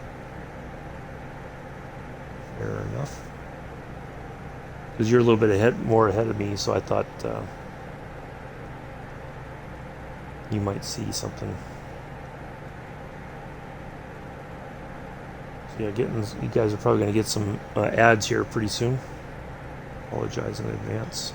Fair enough. Because you're a little bit more ahead of me, so I thought you might see something. So yeah, you guys are probably going to get some ads here pretty soon. Apologize in advance.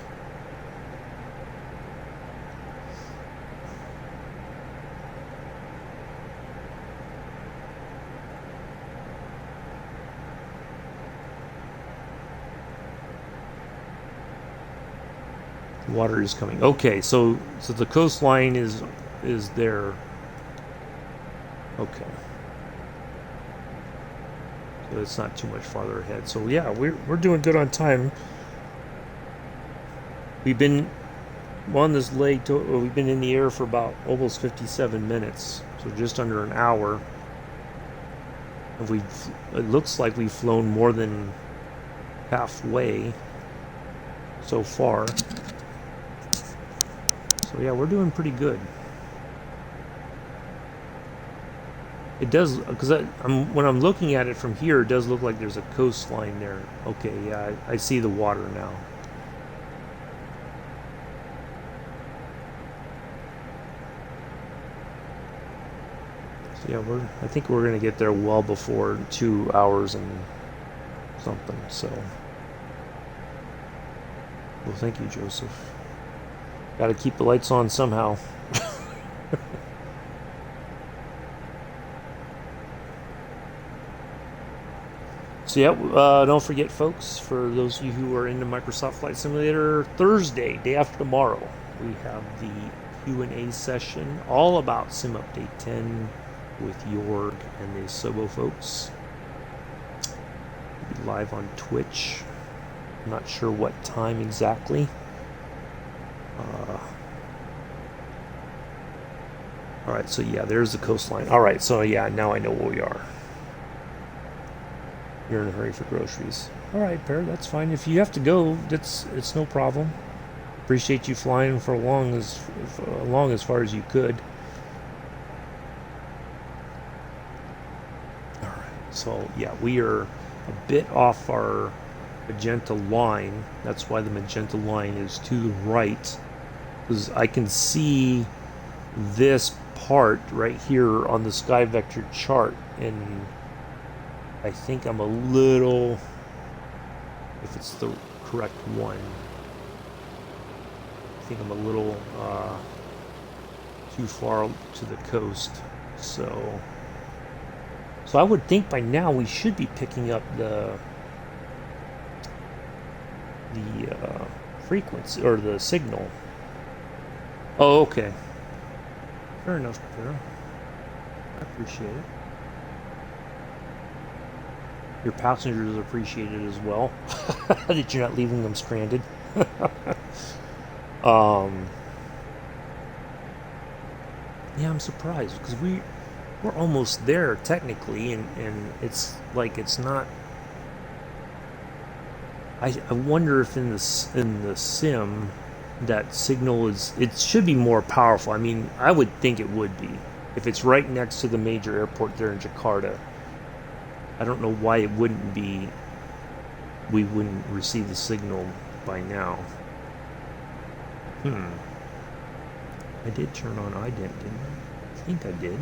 Water is coming. Okay, so the coastline is there. Okay. So it's not too much farther ahead. So yeah, we're doing good on time. We've been on this leg. We've been in the air for about almost 57 minutes, so just under an hour. And it looks like we've flown more than halfway so far. So yeah, we're doing pretty good. It does, because when I'm looking at it from here, it does look like there's a coastline there. Okay, yeah, I see the water now. So yeah, I think we're gonna get there well before 2 hours and something. So, well, thank you, Joseph. Got to keep the lights on somehow. So yeah, don't forget, folks, for those of you who are into Microsoft Flight Simulator, Thursday, day after tomorrow, we have the Q&A session all about Sim Update 10 with Jorg and the Sobo folks. We'll be live on Twitch. I'm not sure what time exactly. Alright, so yeah, there's the coastline. Alright, so yeah, now I know where we are. You're in a hurry for groceries. Alright, Pear, that's fine. If you have to go, it's no problem. Appreciate you flying for along as far as you could. Alright, so yeah, we are a bit off our magenta line. That's why the magenta line is to the right. Because I can see this part right here on the sky vector chart, and I think I'm a little, if it's the correct one, I think I'm a little too far to the coast. So I would think by now we should be picking up the frequency or the signal. Oh, okay. Fair enough, Pear. I appreciate it. Your passengers appreciate it as well. That you're not leaving them stranded. Yeah, I'm surprised because we're almost there technically, and it's like it's not. I wonder if in the sim that signal it should be more powerful. I mean, I would think it would be if it's right next to the major airport there in Jakarta. I don't know why it wouldn't be. We wouldn't receive the signal by now. I did turn on ident, didn't I? I think I did. Let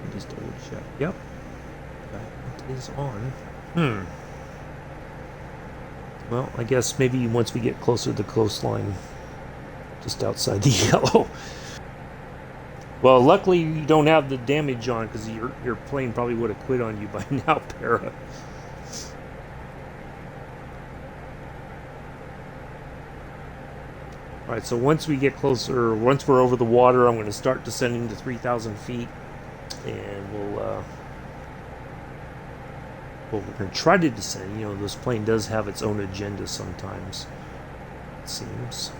me just double check. Yep. That is on. Well, I guess maybe once we get closer to the coastline, just outside the yellow. Well, luckily you don't have the damage on, because your plane probably would have quit on you by now, Para. Alright, so once we get closer, once we're over the water, I'm going to start descending to 3,000 feet, and we're going to try to descend. You know, this plane does have its own agenda sometimes, it seems.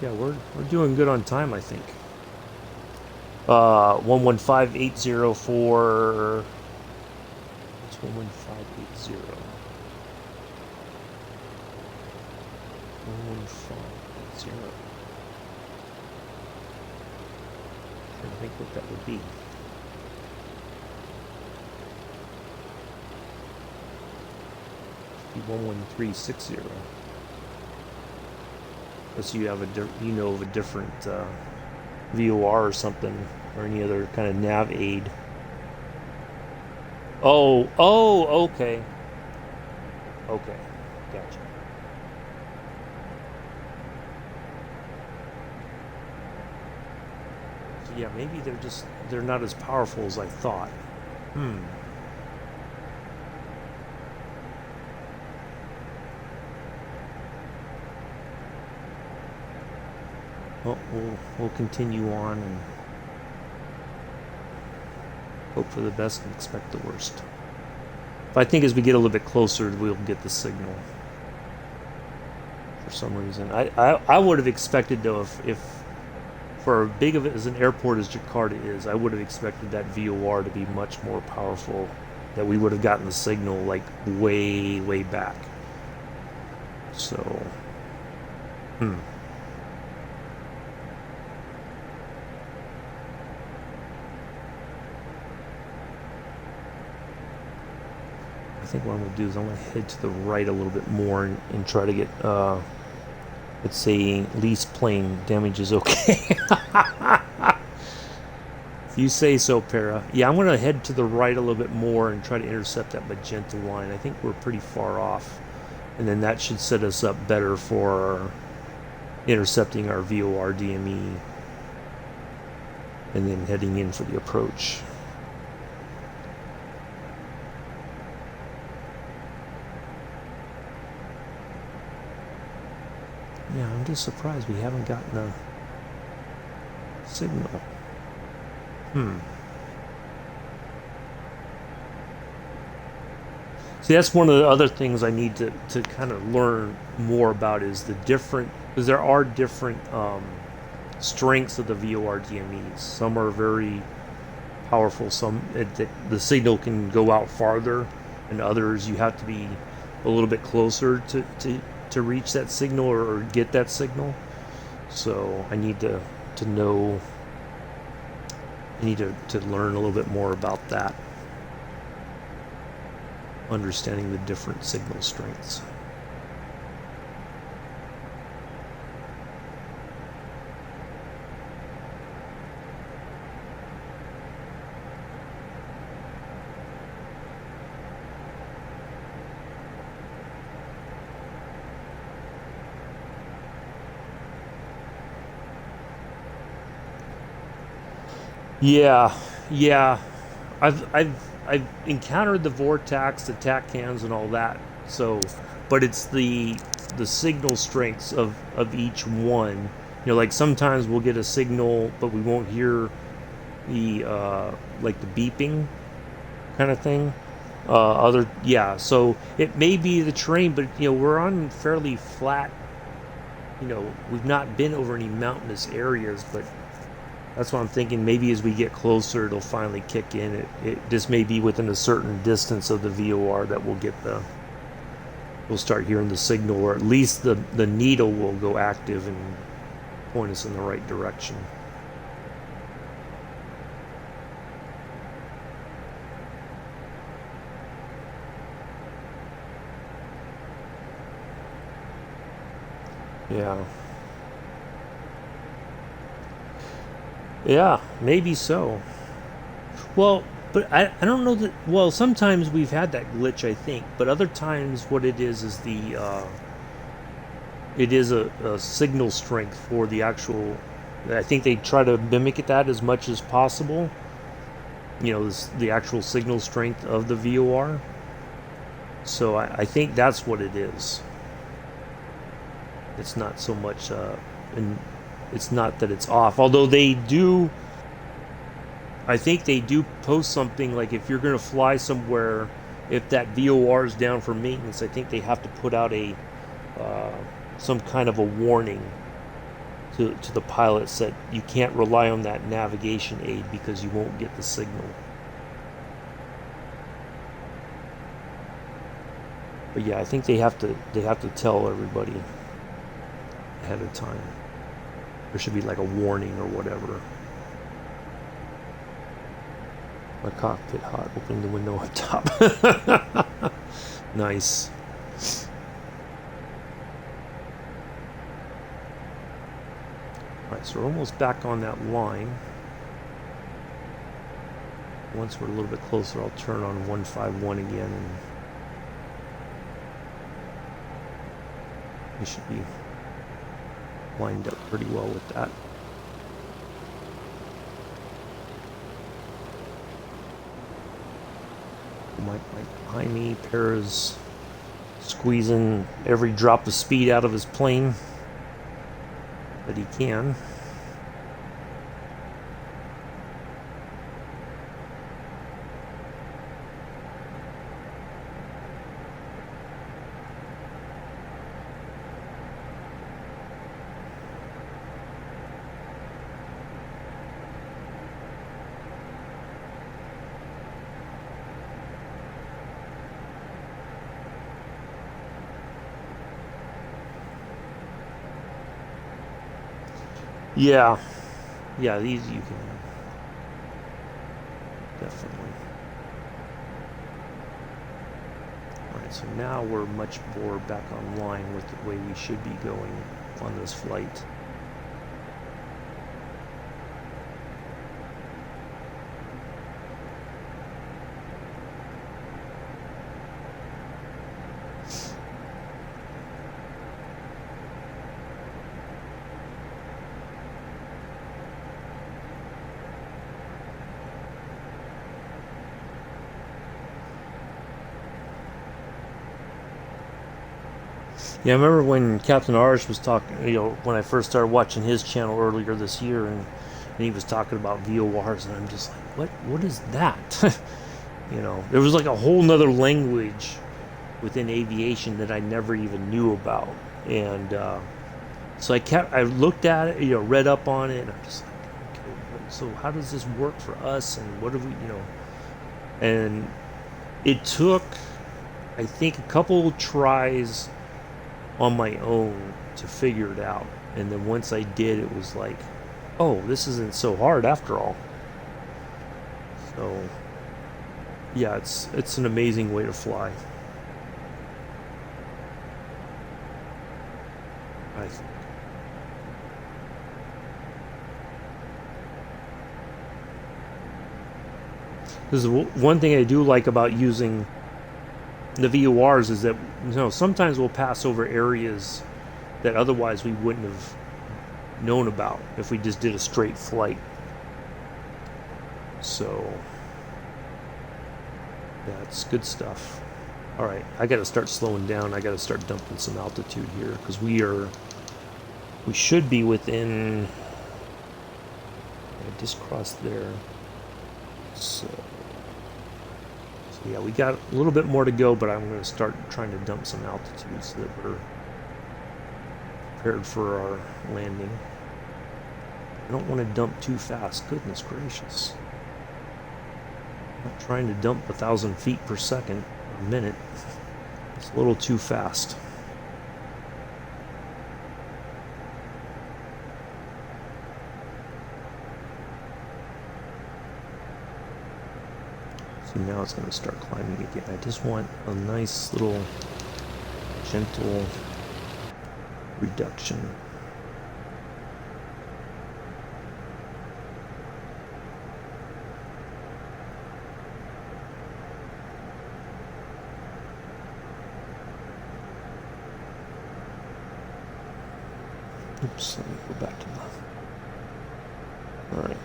Yeah, we're doing good on time, I think. 115804. It's 11580. 11580. I think what that would be. 11360. Unless you have of a different VOR or something, or any other kind of nav aid. Oh, okay. Okay, gotcha. So yeah, maybe they're not as powerful as I thought. Well, we'll continue on and hope for the best and expect the worst. But I think as we get a little bit closer, we'll get the signal for some reason. I would have expected, though, if for as big of it as an airport as Jakarta is, I would have expected that VOR to be much more powerful, that we would have gotten the signal like way, way back. So, I think what I'm going to do is I'm going to head to the right a little bit more and try to get, let's say, least plane damage is okay. If you say so, Para. Yeah, I'm going to head to the right a little bit more and try to intercept that magenta line. I think we're pretty far off. And then that should set us up better for intercepting our VOR DME. And then heading in for the approach. Yeah, I'm just surprised we haven't gotten a signal. See, that's one of the other things I need to kind of learn more about is the different, because there are different strengths of the VOR DMEs. Some are very powerful, some the signal can go out farther, and others you have to be a little bit closer to reach that signal or get that signal. So I need to know, I need to learn a little bit more about that, understanding the different signal strengths. Yeah. I've encountered the vortex, the tack cans, and all that. So, but it's the signal strengths of each one. You know, like sometimes we'll get a signal, but we won't hear the like the beeping kind of thing. So it may be the terrain, but you know, we're on fairly flat. You know, we've not been over any mountainous areas, but that's what I'm thinking. Maybe as we get closer, it'll finally kick in. It just may be within a certain distance of the VOR that we'll start hearing the signal, or at least the needle will go active and point us in the right direction. Yeah. Yeah, maybe so. Well, but I don't know that. Well, sometimes we've had that glitch, I think, but other times what it is it is a signal strength for the actual. I think they try to mimic that as much as possible. You know, the actual signal strength of the VOR. So I think that's what it is. It's not so much, and it's not that it's off. Although they do, I think they do post something like if you're going to fly somewhere, if that VOR is down for maintenance, I think they have to put out a some kind of a warning to the pilots that you can't rely on that navigation aid because you won't get the signal. But yeah, I think they have to tell everybody ahead of time. There should be like a warning or whatever. My cockpit hot. Opening the window up top. Nice. Alright, so we're almost back on that line. Once we're a little bit closer, I'll turn on 151 again, and we should be lined up pretty well with that. Mike behind me. Para's squeezing every drop of speed out of his plane that he can. Yeah, yeah, these you can definitely. Alright, so now we're much more back online with the way we should be going on this flight. Yeah, I remember when Captain Arsh was talking, when I first started watching his channel earlier this year, and he was talking about VORs, and I'm just like, what is that? There was like a whole nother language within aviation that I never even knew about. And so I looked at it, read up on it, and I'm just like, okay, so how does this work for us? And what do we, and it took, I think, a couple tries on my own to figure it out. And then once I did, it was like, oh, this isn't so hard after all. So yeah, it's an amazing way to fly. I think. This is one thing I do like about using the VORs is that sometimes we'll pass over areas that otherwise we wouldn't have known about if we just did a straight flight. So that's good stuff. All right, I got to start slowing down. I got to start dumping some altitude here because we should be within. I just crossed there. So yeah, we got a little bit more to go, but I'm going to start trying to dump some altitude so that we're prepared for our landing. I don't want to dump too fast. Goodness gracious. I'm not trying to dump 1,000 feet per second a minute. It's a little too fast. So now it's going to start climbing again. I just want a nice little gentle reduction. Oops, let me go back to the. All right.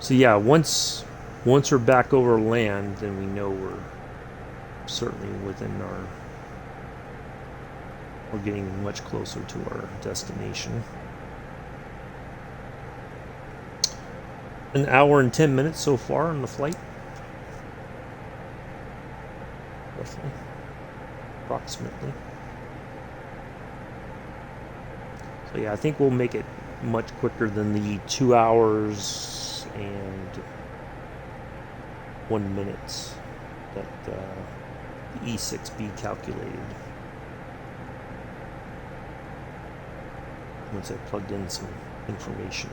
So yeah, once we're back over land, then we know we're certainly within we're getting much closer to our destination. An hour and 10 minutes so far on the flight. Roughly. Approximately. So yeah, I think we'll make it much quicker than the 2 hours and 1 minute that the E6B calculated. Once I plugged in some information.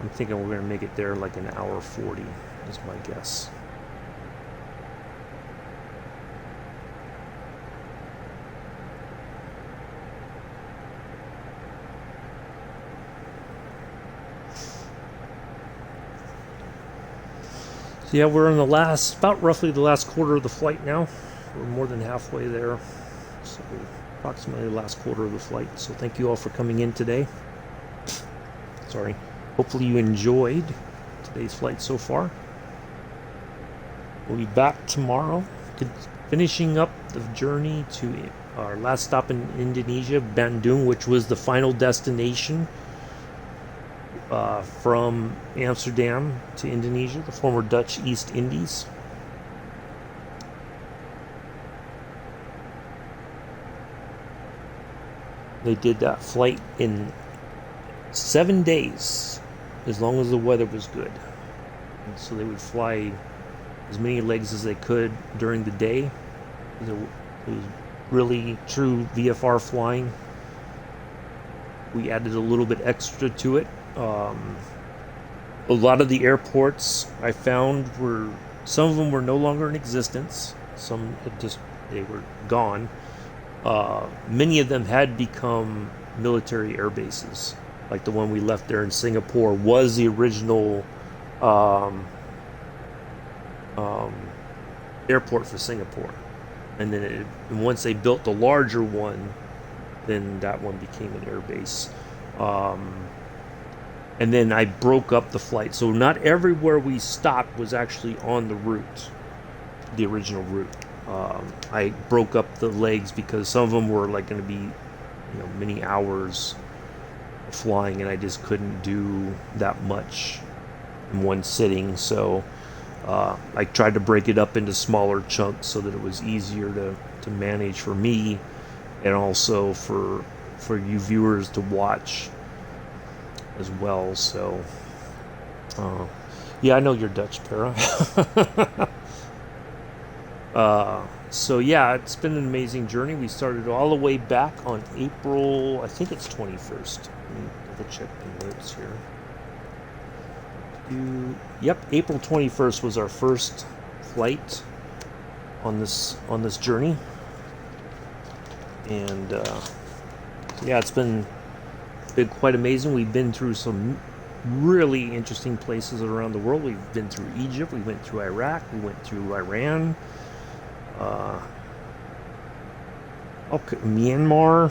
I'm thinking we're going to make it there like an hour 40 is my guess. So yeah, we're in about roughly the last quarter of the flight now. We're more than halfway there. So approximately the last quarter of the flight. So thank you all for coming in today. Sorry. Hopefully you enjoyed today's flight so far. We'll be back tomorrow, finishing up the journey to our last stop in Indonesia, Bandung, which was the final destination from Amsterdam to Indonesia, the former Dutch East Indies. They did that flight in 7 days, as long as the weather was good. And so they would fly as many legs as they could during the day. It was really true VFR flying. We added a little bit extra to it. A lot of the airports I found some of them were no longer in existence. Some they were gone. Many of them had become military air bases. Like the one we left there in Singapore was the original airport for Singapore. And then once they built the larger one, then that one became an air base. And then I broke up the flight. So not everywhere we stopped was actually on the route, the original route. I broke up the legs because some of them were like going to be, many hours flying, and I just couldn't do that much in one sitting. So I tried to break it up into smaller chunks so that it was easier to manage for me, and also for you viewers to watch as well. So yeah, I know you're Dutch, Para. So yeah, it's been an amazing journey. We started all the way back on April, I think it's 21st. Let me double check the notes here. Yep, April 21st was our first flight on this journey. And yeah, it's been quite amazing. We've been through some really interesting places around the world. We've been through Egypt, we went through Iraq, we went through Iran, Myanmar,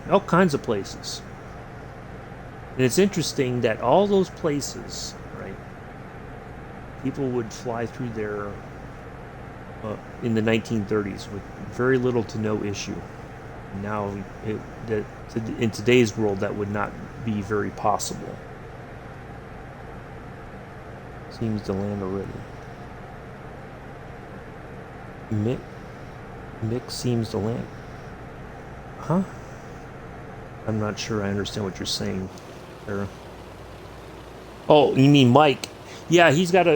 all kinds of places. And it's interesting that all those places, right, people would fly through there in the 1930s with very little to no issue. Now, in today's world, that would not be very possible. Seems to land already. Mick seems to land. Huh? I'm not sure I understand what you're saying, Sarah. Oh, you mean Mike? Yeah, he's got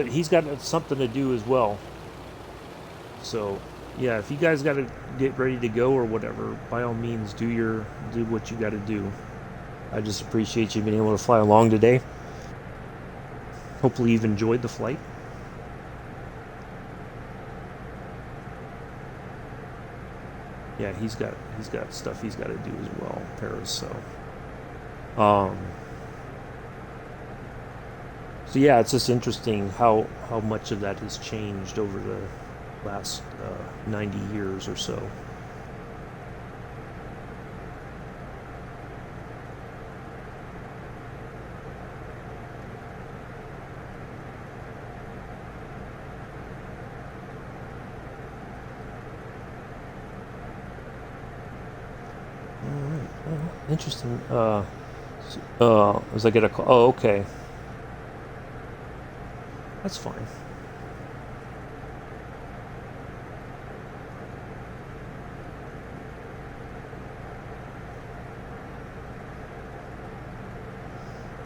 something to do as well. So, yeah, if you guys got to get ready to go or whatever, by all means, do what you got to do. I just appreciate you being able to fly along today. Hopefully you've enjoyed the flight. Yeah, he's got stuff he's got to do as well, Paris. So yeah, it's just interesting how much of that has changed over the last 90 years or so. Interesting. As I get a call. Oh, okay. That's fine.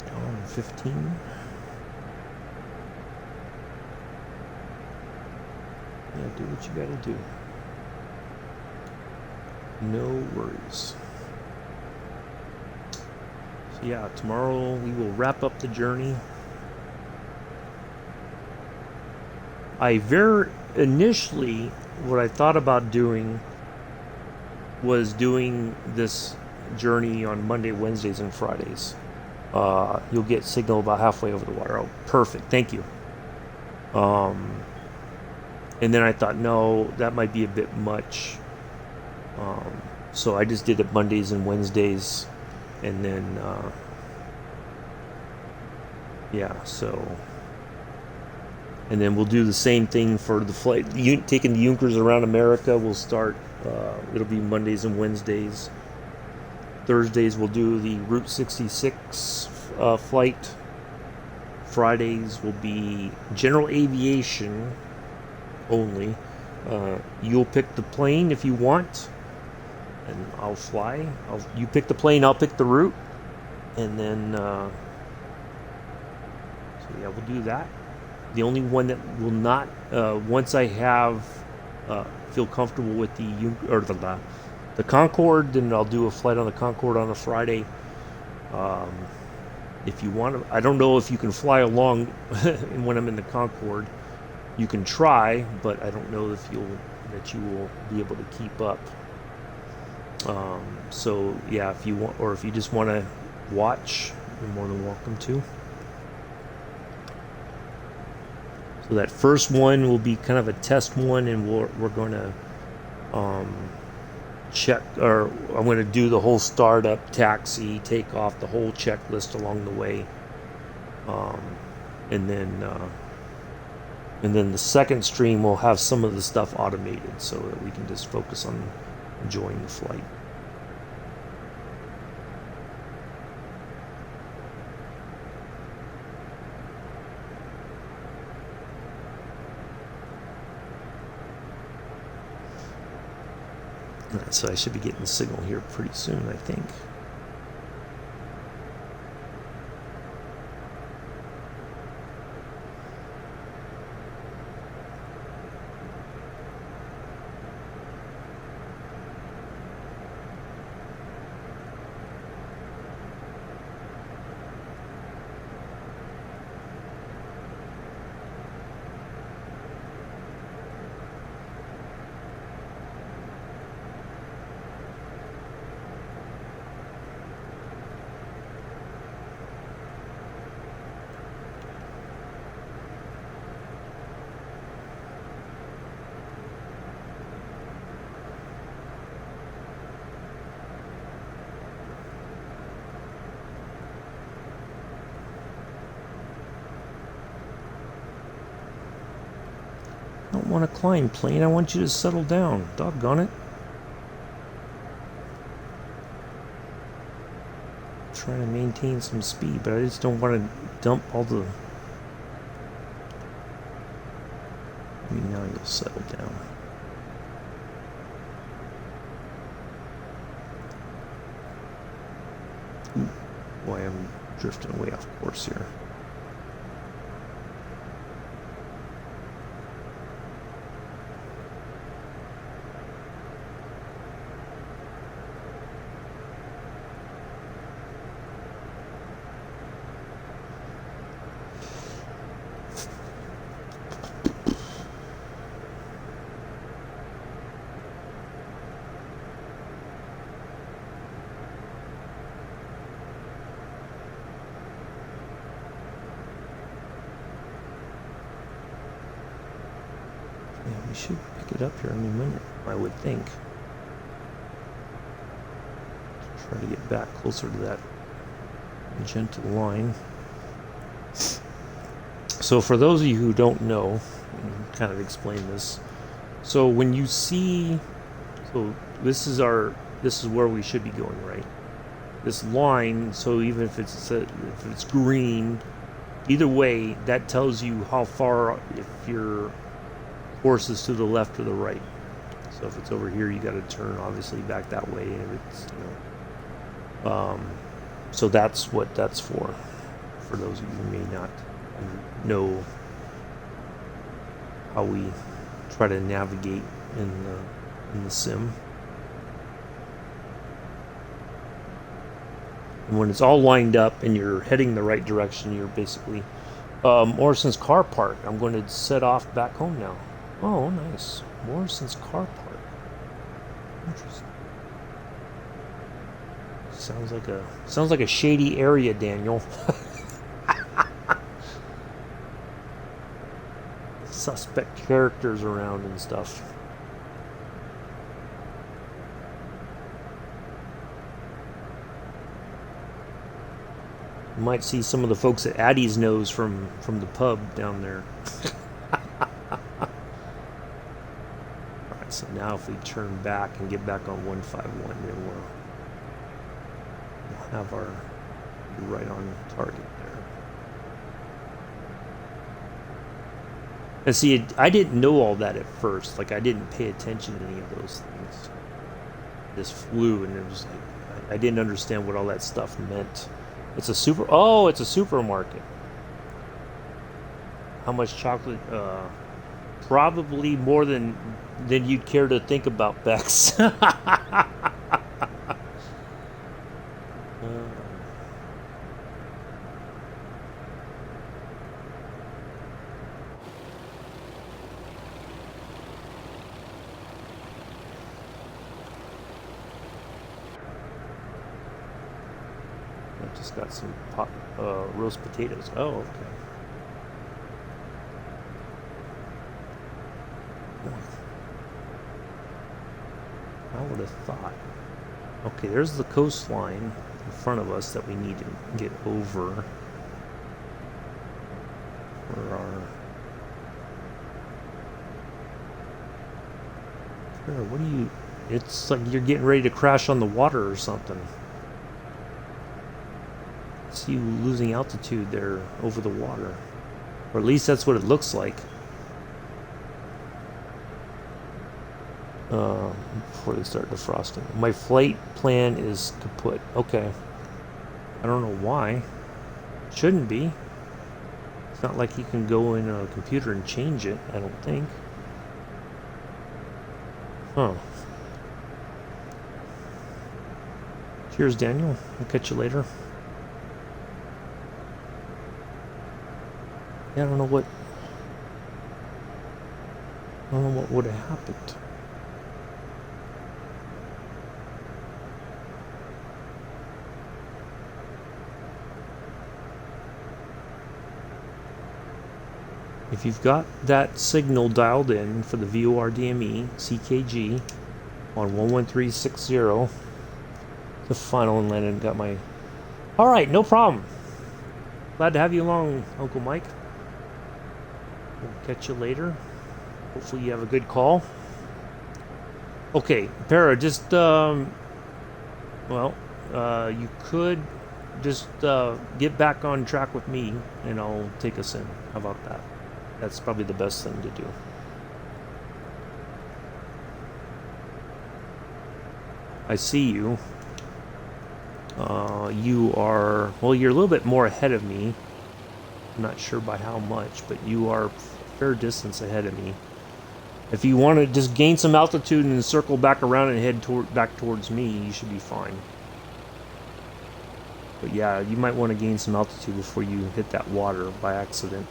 Oh, 15. Yeah, do what you gotta do. No worries. Yeah, tomorrow we will wrap up the journey. Initially, what I thought about doing was doing this journey on Monday, Wednesdays, and Fridays. You'll get signal about halfway over the water. Oh, perfect. Thank you. And then I thought, no, that might be a bit much. So I just did it Mondays and Wednesdays. And then, yeah, so, and then we'll do the same thing for the flight, taking the Junkers around America. We'll start, it'll be Mondays and Wednesdays. Thursdays we'll do the Route 66 flight. Fridays will be general aviation only. You'll pick the plane if you want, and I'll fly. You pick the plane, I'll pick the route, And then, so yeah, we'll do that. The only one that will not, once I have, feel comfortable with the Concorde, then I'll do a flight on the Concorde on a Friday. If you want to, I don't know if you can fly along when I'm in the Concorde. You can try, but I don't know if you will be able to keep up. So yeah, if you want, or if you just want to watch, you're more than welcome to. So that first one will be kind of a test one, and we're going to check, or I'm going to do the whole startup, taxi, take off, the whole checklist along the way, and then the second stream will have some of the stuff automated so that we can just focus on enjoying the flight. So I should be getting the signal here pretty soon, I think. I don't want to climb, plane. I want you to settle down. Doggone it. I'm trying to maintain some speed, but I just don't want to dump all the... Maybe now you'll settle down. Ooh, boy, I'm drifting way off course here. We should pick it up here any minute, I would think. Try to get back closer to that magenta line. So for those of you who don't know, I'll kind of explain this. So when you see, so this is where we should be going, right? This line, so even if it's green, either way, that tells you how far, if your course is to the left or the right. So if it's over here, you got to turn obviously back that way. And it's, so that's what that's for those of you who may not know how we try to navigate in the sim. And when it's all lined up and you're heading the right direction, you're basically Morrison's car park. I'm going to set off back home now. Oh, nice. Morrison's car park. Interesting. Sounds like a shady area, Daniel. Suspect characters around and stuff. You might see some of the folks at Addie's Nose from the pub down there. Alright, so now if we turn back and get back on 151, then we'll have our right on target there. And see, I didn't know all that at first. Like, I didn't pay attention to any of those things. This flew, and it was like, I didn't understand what all that stuff meant It's a super. Oh, it's a supermarket. How much chocolate? Probably more than you'd care to think about, Bex. I just got some roast potatoes. Oh, okay. I would have thought. Okay, there's the coastline in front of us that we need to get over. Where what are you? It's like you're getting ready to crash on the water or something. I see you losing altitude there over the water. Or at least that's what it looks like. Before they start defrosting. My flight plan is kaput. Okay. I don't know why. Shouldn't be. It's not like you can go in a computer and change it, I don't think. Huh. Cheers, Daniel. I'll catch you later. Yeah, I don't know what would have happened. If you've got that signal dialed in for the VORDME CKG on 11360, the final and landing got my... All right, no problem. Glad to have you along, Uncle Mike. We'll catch you later. Hopefully you have a good call. Okay, Para, just, you could just get back on track with me and I'll take us in. How about that? That's probably the best thing to do. I see you. You are, well, you're a little bit more ahead of me. I'm not sure by how much, but you are a fair distance ahead of me. If you want to just gain some altitude and circle back around and head back towards me, you should be fine. But yeah, you might want to gain some altitude before you hit that water by accident.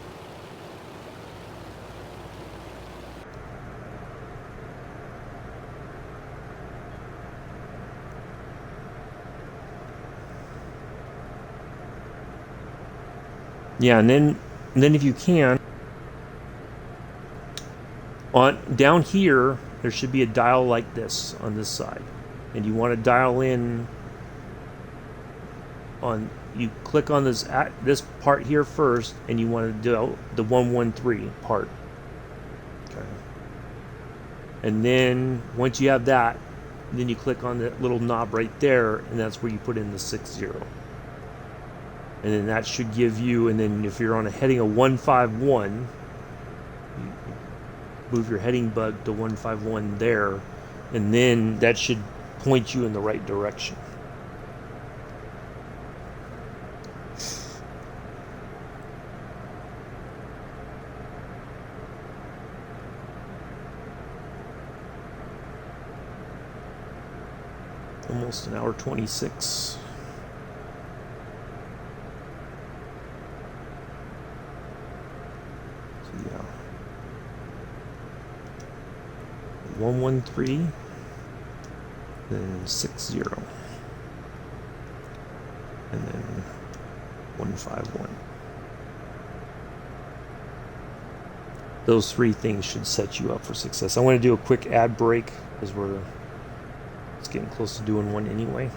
Yeah, and then if you can, down here there should be a dial like this on this side, and you want to dial in on. You click on this part here first, and you want to do the 113 part. Okay. And then once you have that, then you click on that little knob right there, and that's where you put in the 60. And then that should give you, and then if you're on a heading of 151, you move your heading bug to 151 there, and then that should point you in the right direction. Almost an hour 26. Yeah, 113, then 60, and then 151. Those three things should set you up for success. I want to do a quick ad break because it's getting close to doing one anyway.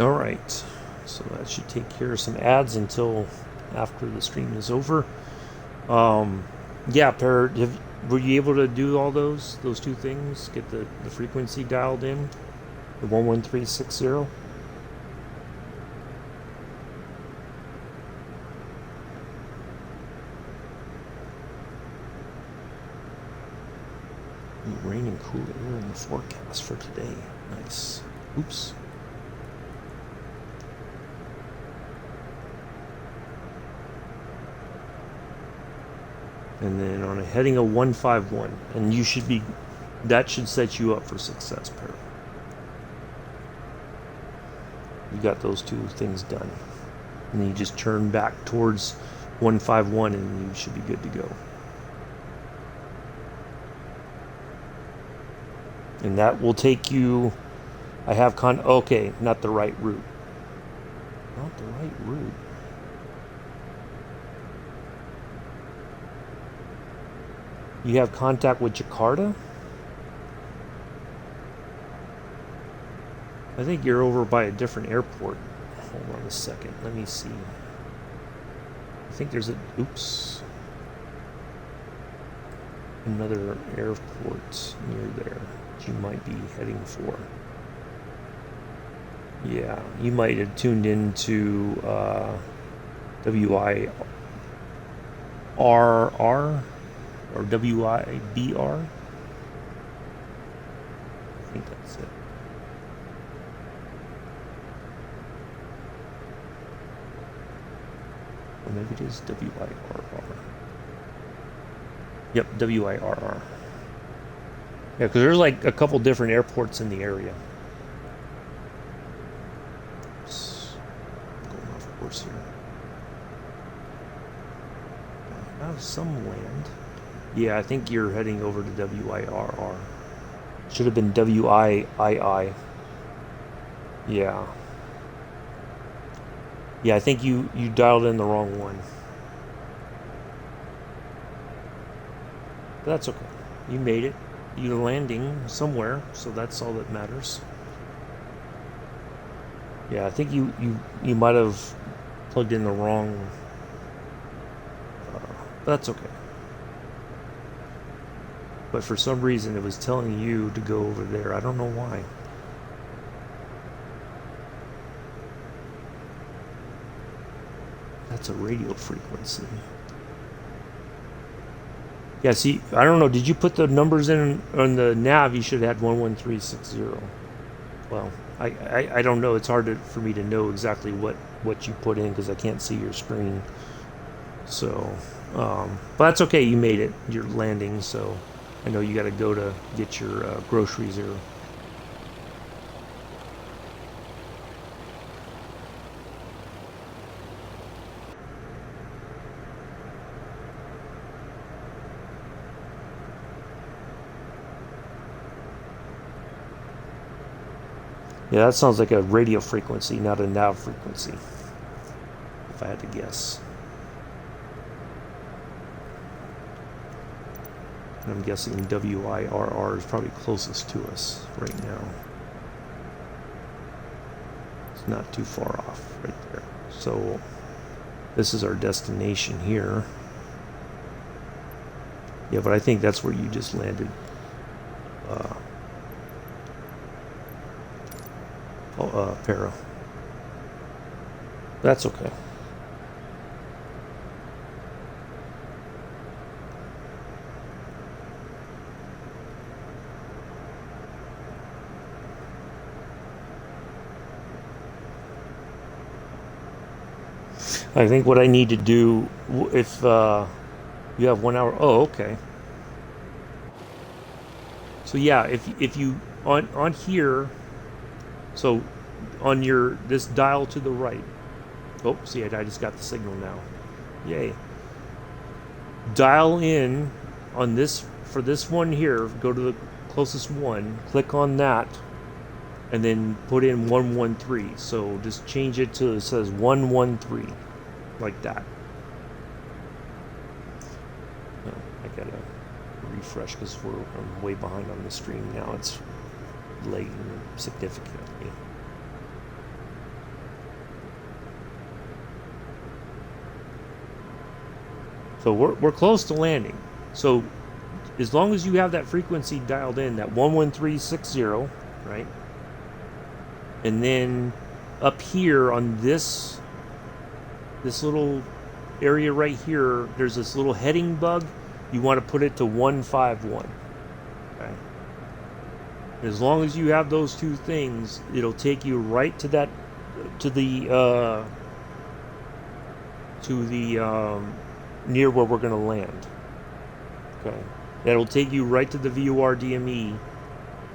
All right, so that should take care of some ads until after the stream is over. Yeah, were you able to do all those two things? Get the frequency dialed in, the 11360. Rain and cool air in the forecast for today. Nice. Oops. And then on a heading of 151, and that should set you up for success, Perry. You got those two things done. And then you just turn back towards 151 and you should be good to go. And that will take you, okay, not the right route. Not the right route. You have contact with Jakarta? I think you're over by a different airport. Hold on a second. Let me see. I think there's another airport near there that you might be heading for. Yeah, you might have tuned into WIRR or WIBR. I think that's it. Or maybe it is WIRR. Yep, WIRR. Yeah, because there's like a couple different airports in the area. Oops. Going off course here. I have some land. Yeah, I think you're heading over to WIRR. Should have been WIII. Yeah. Yeah, I think you dialed in the wrong one. But that's okay. You made it. You're landing somewhere, so that's all that matters. Yeah, I think you might have plugged in the wrong. That's okay. But for some reason, it was telling you to go over there. I don't know why. That's a radio frequency. Yeah, see, I don't know. Did you put the numbers in on the nav? You should have had 11360. Well, I don't know. It's hard for me to know exactly what you put in because I can't see your screen. So, but that's okay. You made it. You're landing, so I know you got to go to get your groceries here. Yeah, that sounds like a radio frequency, not a nav frequency, if I had to guess. And I'm guessing WIRR is probably closest to us right now. It's not too far off right there. So this is our destination here. Yeah, but I think that's where you just landed. Para. That's okay. I think what I need to do, if you have 1 hour, oh, okay. So yeah, if you on here, so on this dial to the right. Oh, see, I just got the signal now. Yay. Dial in on this, for this one here, go to the closest one, click on that, and then put in 113. So just change it to, it says 113, like that. Oh, I gotta refresh because I'm way behind on the stream now. It's lagging significantly. So we're close to landing. So as long as you have that frequency dialed in, that 11360, right? And then up here on this little area right here, there's this little heading bug. You want to put it to 151. Okay. As long as you have those two things, it'll take you right to that, to the near where we're going to land. Okay. That'll take you right to the VUR DME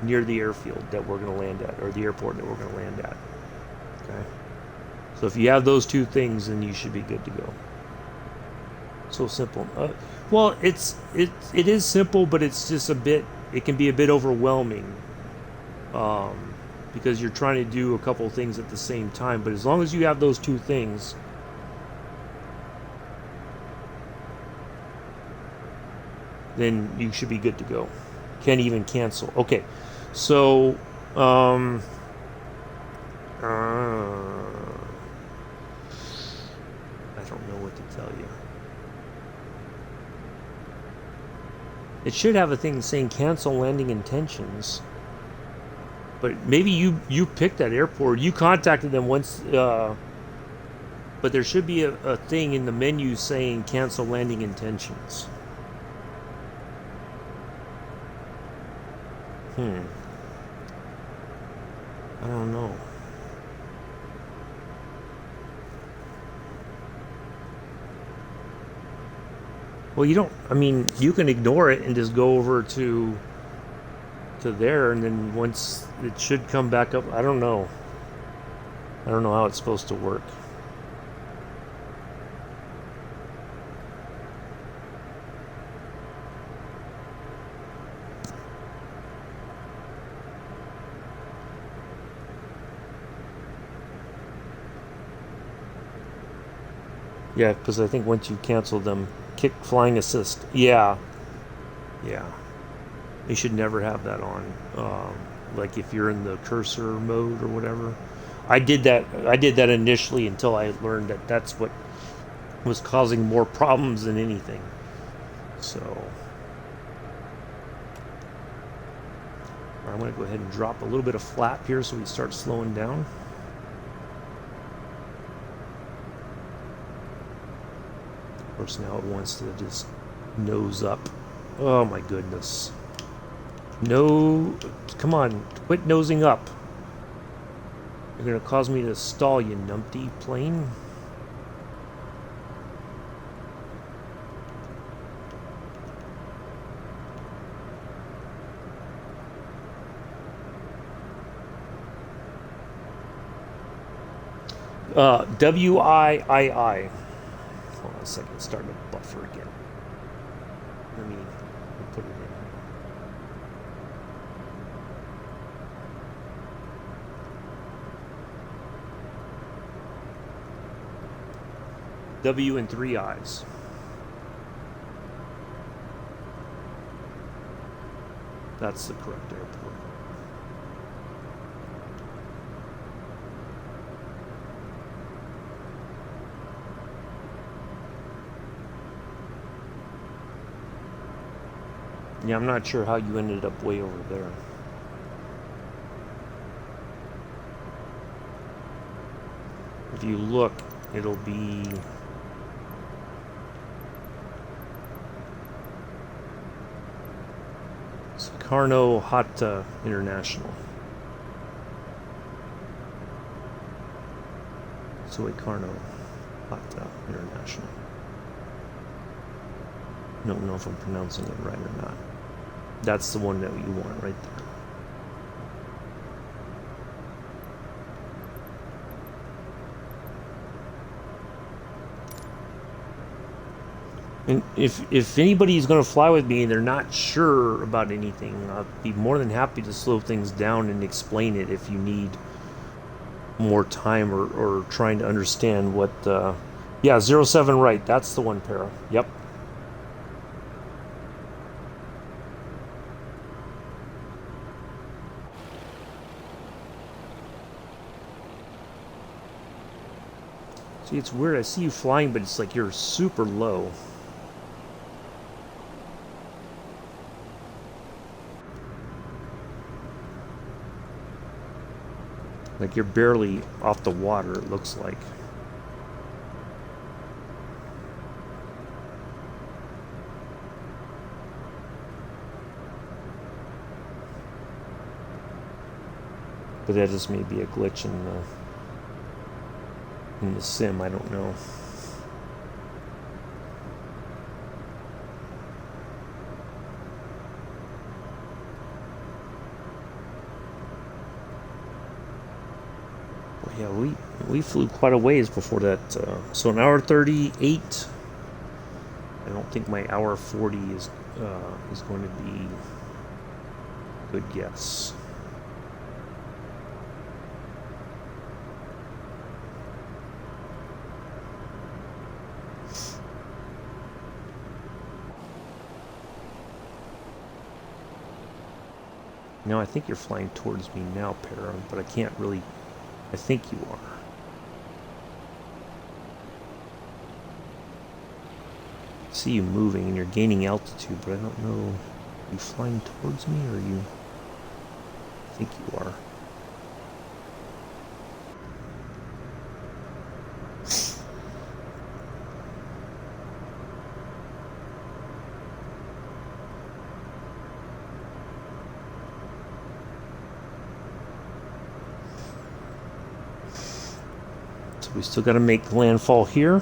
near the airfield that we're going to land at, or the airport that we're going to land at. Okay. So if you have those two things, then you should be good to go. So simple. Well, it is simple, but it's just it can be a bit overwhelming, because you're trying to do a couple of things at the same time. But as long as you have those two things, then you should be good to go. Can't even cancel. Okay, so I don't know what to tell you. It should have a thing saying cancel landing intentions. But maybe you picked that airport. You contacted them once, but there should be a thing in the menu saying cancel landing intentions. I don't know. Well, you can ignore it and just go over to there, and then once it should come back up. I don't know how it's supposed to work. Yeah, because I think once you cancel them, kick flying assist. Yeah. You should never have that on. Like if you're in the cursor mode or whatever. I did that initially until I learned that that's what was causing more problems than anything. So I'm going to go ahead and drop a little bit of flap here so we start slowing down. Of course, now it wants to just nose up. Oh my goodness. No, come on, quit nosing up. You're going to cause me to stall, you numpty plane. WIII. Hold on a second, it's starting to buffer again. Let me put it in. W and 3 I's. That's the correct airport. Yeah, I'm not sure how you ended up way over there. If you look, it'll be... Sukarno Hatta International. Sukarno Hatta International. I don't know if I'm pronouncing it right or not. That's the one that you want right there. And if anybody's going to fly with me and they're not sure about anything, I'll be more than happy to slow things down and explain it if you need more time or trying to understand what... yeah, 07 right. That's the one, Para. Yep. See, it's weird. I see you flying, but it's like you're super low. Like you're barely off the water, it looks like. But that just may be a glitch in the sim, I don't know. Yeah, we flew quite a ways before that. So an hour 38. I don't think my hour 40 is going to be a good guess. No, I think you're flying towards me now, Para, but I can't really. I think you are. I see you moving and you're gaining altitude, but I don't know. Are you flying towards me or you? I think you are. We still got to make landfall here,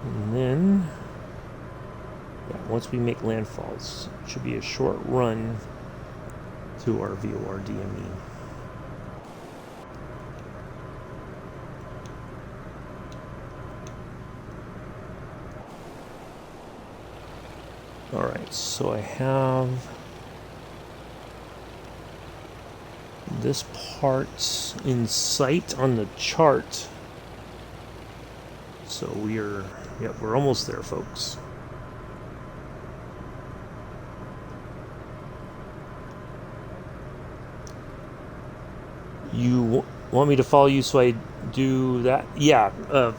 and then once we make landfalls, it should be a short run to our VOR DME. All right, so I have this part in sight on the chart. So we're almost there, folks. You want me to follow you so I do that? Yeah,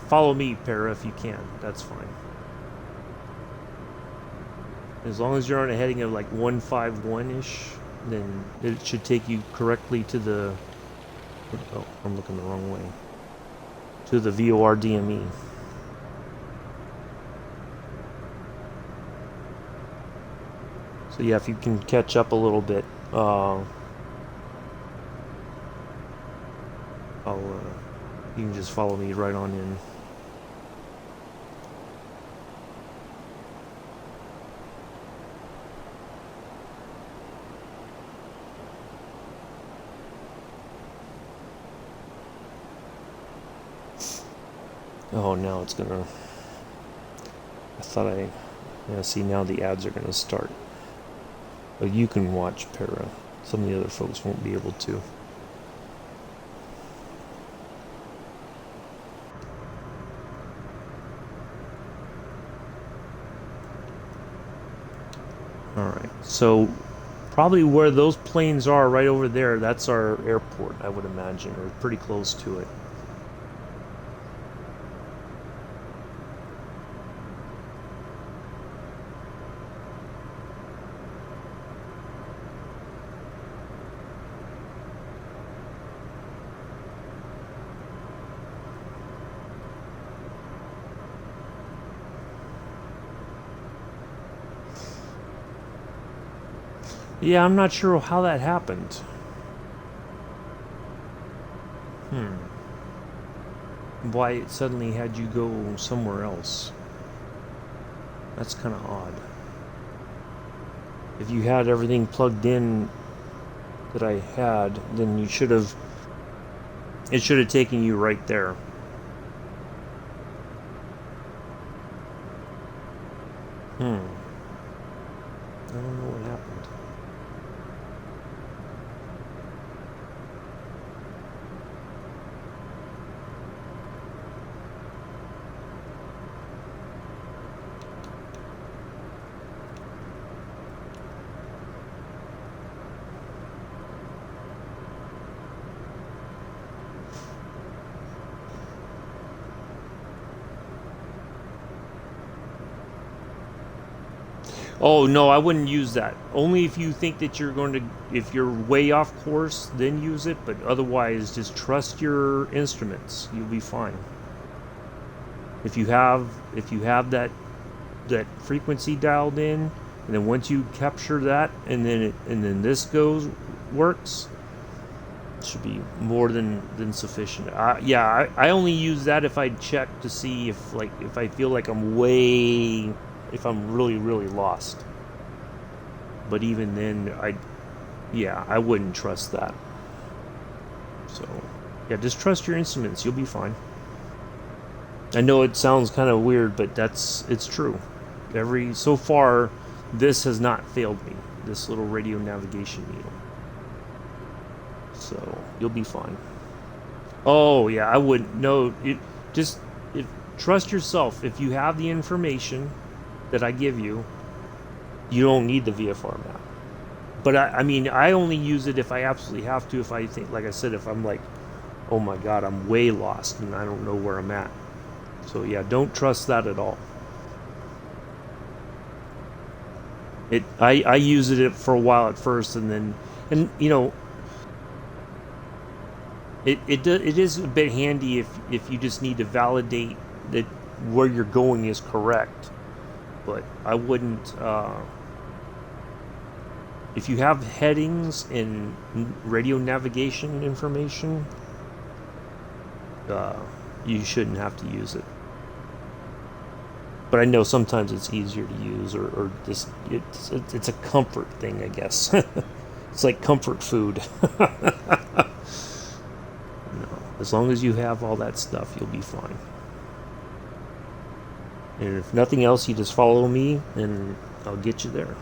follow me, Para, if you can. That's fine. As long as you're on a heading of like 151-ish, then it should take you correctly to the... Oh, I'm looking the wrong way. To the VOR DME. So yeah, if you can catch up a little bit, you can just follow me right on in. Oh, now it's gonna... I thought yeah, see, now the ads are gonna start. But you can watch, Para. Some of the other folks won't be able to. Alright, so probably where those planes are, right over there, that's our airport, I would imagine, or pretty close to it. Yeah, I'm not sure how that happened. Why it suddenly had you go somewhere else. That's kind of odd. If you had everything plugged in that I had, then you should have... It should have taken you right there. I don't know what happened. Oh no, I wouldn't use that. Only if you think that you're going to, if you're way off course, then use it. But otherwise, just trust your instruments. You'll be fine. If you have that frequency dialed in, and then once you capture that, and then this works, it should be more than sufficient. Yeah, I only use that if I check to see if I feel like if I'm really lost. But even then, I wouldn't trust that. So yeah, just trust your instruments. You'll be fine. I know it sounds kind of weird, but it's true. So far, this has not failed me. This little radio navigation needle. So you'll be fine. Oh yeah, I wouldn't. No, trust yourself. If you have the information that I give you, you don't need the VFR map. But I mean, I only use it if I absolutely have to. If I think, like I said, if I'm like, oh my God, I'm way lost and I don't know where I'm at. So yeah, don't trust that at all. I used it for a while at first, and you know, it is a bit handy if you just need to validate that where you're going is correct. But I wouldn't. If you have headings and radio navigation information, you shouldn't have to use it. But I know sometimes it's easier to use, or just it's a comfort thing, I guess. It's like comfort food. No, as long as you have all that stuff, you'll be fine. And if nothing else, you just follow me, and I'll get you there.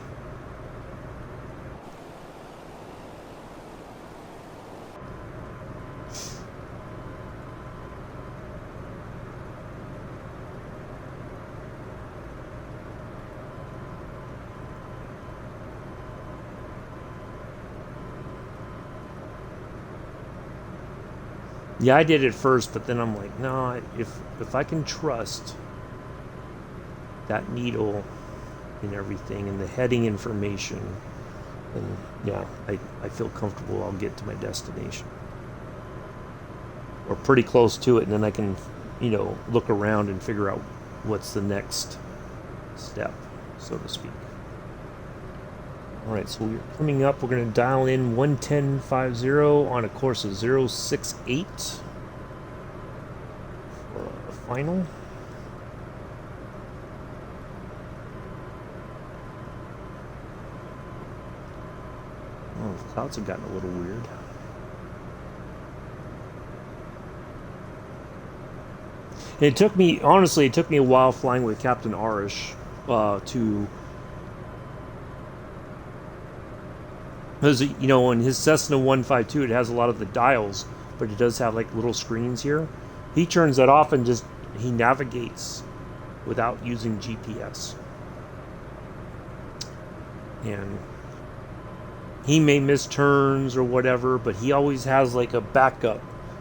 Yeah, I did it first, but then I'm like, no, if I can trust that needle and everything and the heading information, then yeah, I feel comfortable I'll get to my destination. Or pretty close to it, and then I can, look around and figure out what's the next step, so to speak. Alright, so we're coming up. We're going to dial in 11050 on a course of 068 for a final. Oh, the clouds have gotten a little weird. And it took me a while flying with Captain Arish to... Because, in his Cessna 152, it has a lot of the dials, but it does have, like, little screens here. He turns that off and he navigates without using GPS. And he may miss turns or whatever, but he always has, like, a backup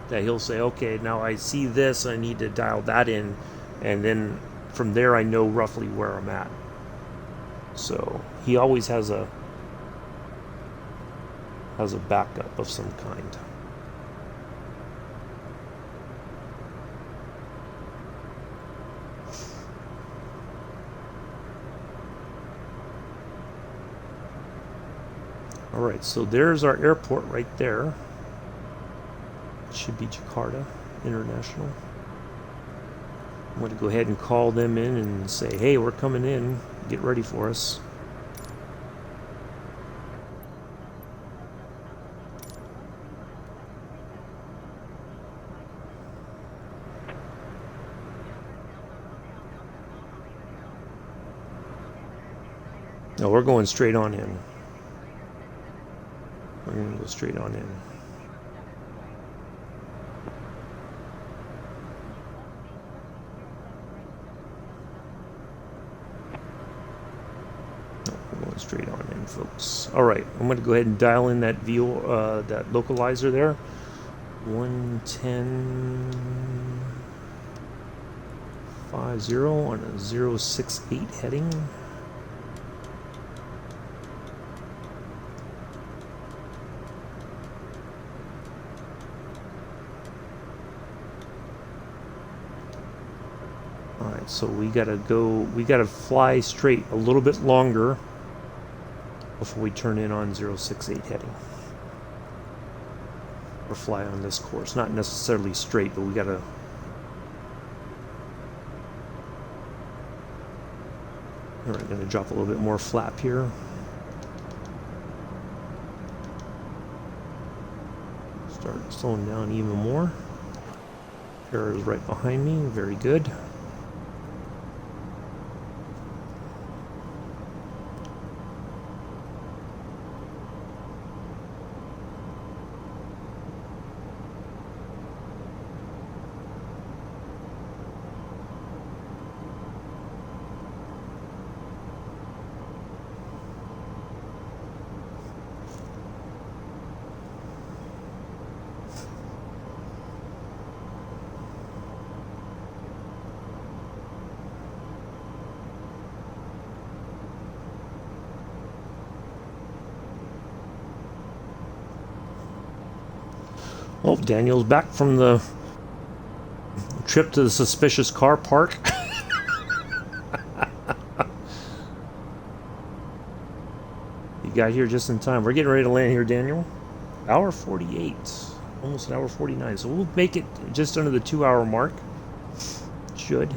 that he'll say, okay, now I see this, I need to dial that in, and then from there I know roughly where I'm at. So he always has a backup of some kind. Alright, so there's our airport right there. It should be Jakarta International. I'm going to go ahead and call them in and say, hey, we're coming in. Get ready for us. No, we're going straight on in. We're going to go straight on in. No, we're going straight on in, folks. All right, I'm going to go ahead and dial in that that localizer there. 11050 on a 068 heading. Alright, so we gotta fly straight a little bit longer before we turn in on 068 heading. Or fly on this course. Not necessarily straight, but we gotta... Alright, gonna drop a little bit more flap here. Start slowing down even more. Air is right behind me, very good. Oh, Daniel's back from the trip to the suspicious car park. You got here just in time. We're getting ready to land here, Daniel. Hour 48. Almost an hour 49. So we'll make it just under the 2-hour mark. Should.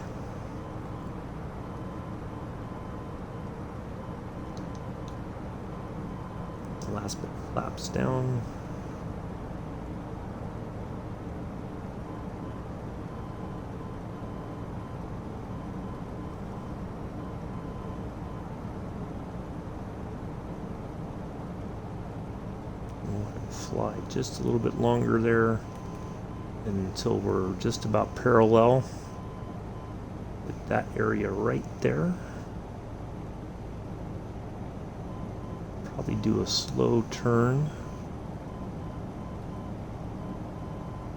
Last bit flaps down. Fly just a little bit longer there until we're just about parallel with that area right there. Probably do a slow turn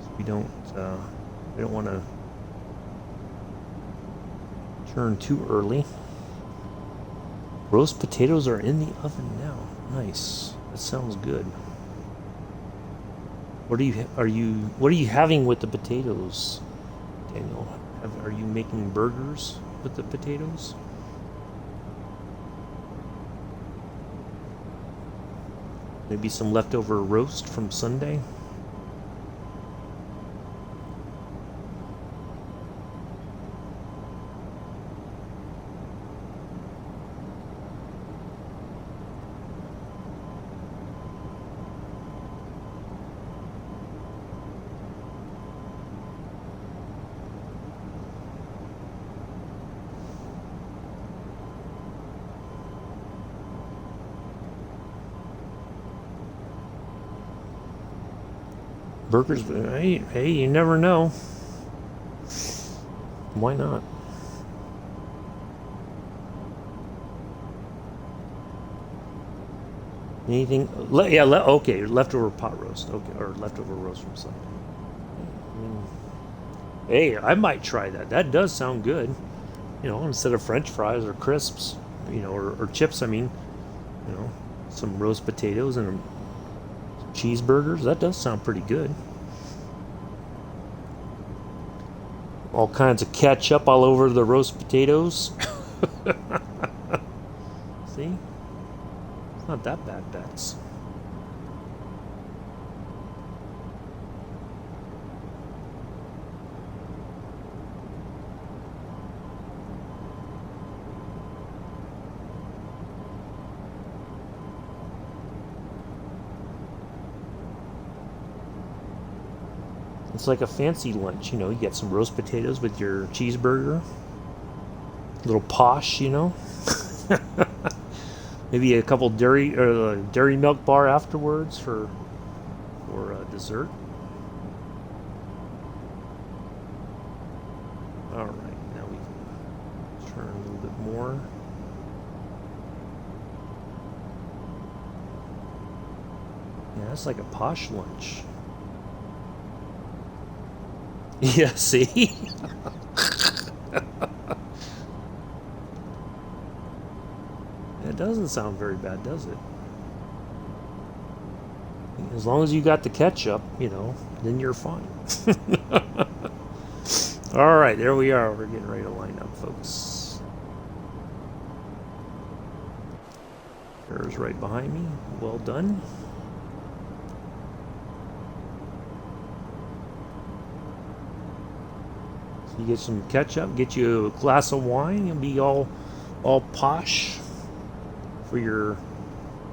so we don't want to turn too early. Roast potatoes are in the oven now. Nice. That sounds good. What are you having with the potatoes, Daniel? Are you making burgers with the potatoes? Maybe some leftover roast from Sunday? Burgers, hey, you never know. Why not? Anything? Okay, leftover pot roast. Okay, or leftover roast from Sunday. Hey, I might try that. That does sound good. You know, instead of French fries or crisps, you know, or chips, I mean, you know, some roast potatoes and cheeseburgers. That does sound pretty good. All kinds of ketchup all over the roast potatoes. See? It's not that bad, bets. It's like a fancy lunch, you know. You get some roast potatoes with your cheeseburger. A little posh, you know. Maybe a couple dairy milk bar afterwards for dessert. All right, now we can turn a little bit more. Yeah, it's like a posh lunch. Yeah, see? It doesn't sound very bad, does it? As long as you got the ketchup, you know, then you're fine. All right, there we are. We're getting ready to line up, folks. There's right behind me. Well done. So you get some ketchup, get you a glass of wine, you'll be all posh for your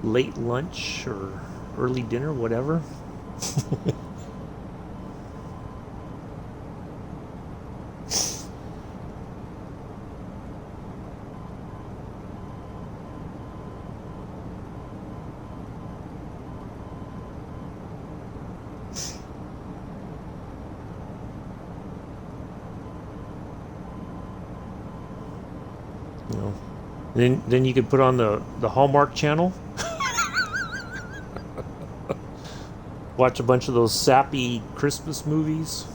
late lunch or early dinner, whatever. You know, then you could put on the Hallmark channel. Watch a bunch of those sappy Christmas movies.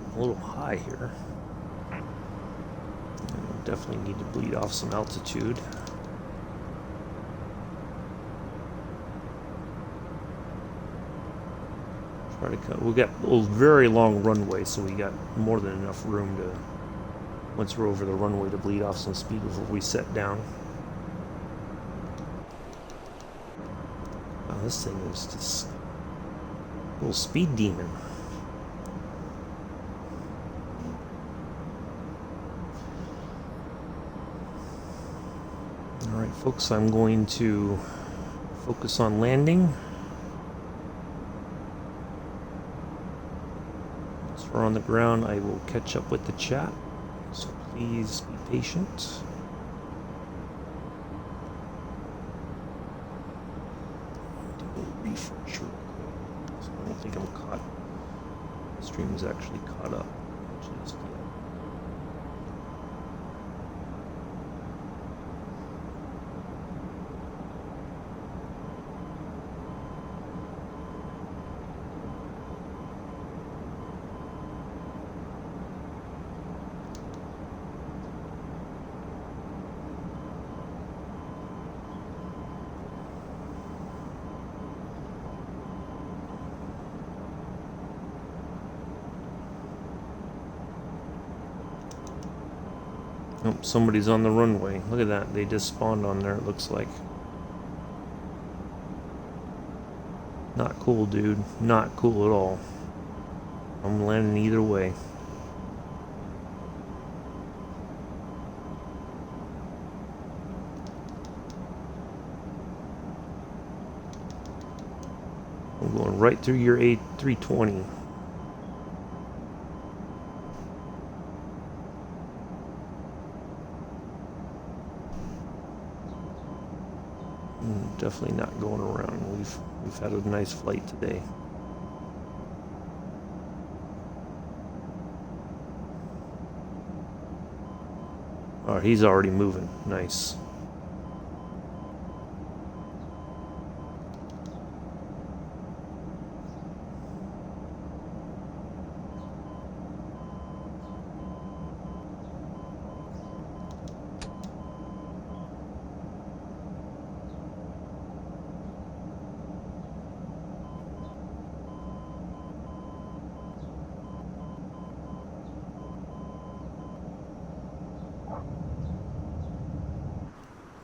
A little high here. Definitely need to bleed off some altitude. Try to cut. We got a very long runway, so we got more than enough room to, once we're over the runway, to bleed off some speed before we set down. Wow, this thing is just a little speed demon. Alright folks, I'm going to focus on landing. Once we're on the ground, I will catch up with the chat, so please be patient. Do a refresh real quick. So I don't think I'm caught. The stream is actually caught up. Just yet. Oh, somebody's on the runway. Look at that. They just spawned on there, it looks like. Not cool, dude. Not cool at all. I'm landing either way. I'm going right through your A320. Definitely not going around. We've had a nice flight today. Oh, he's already moving. Nice.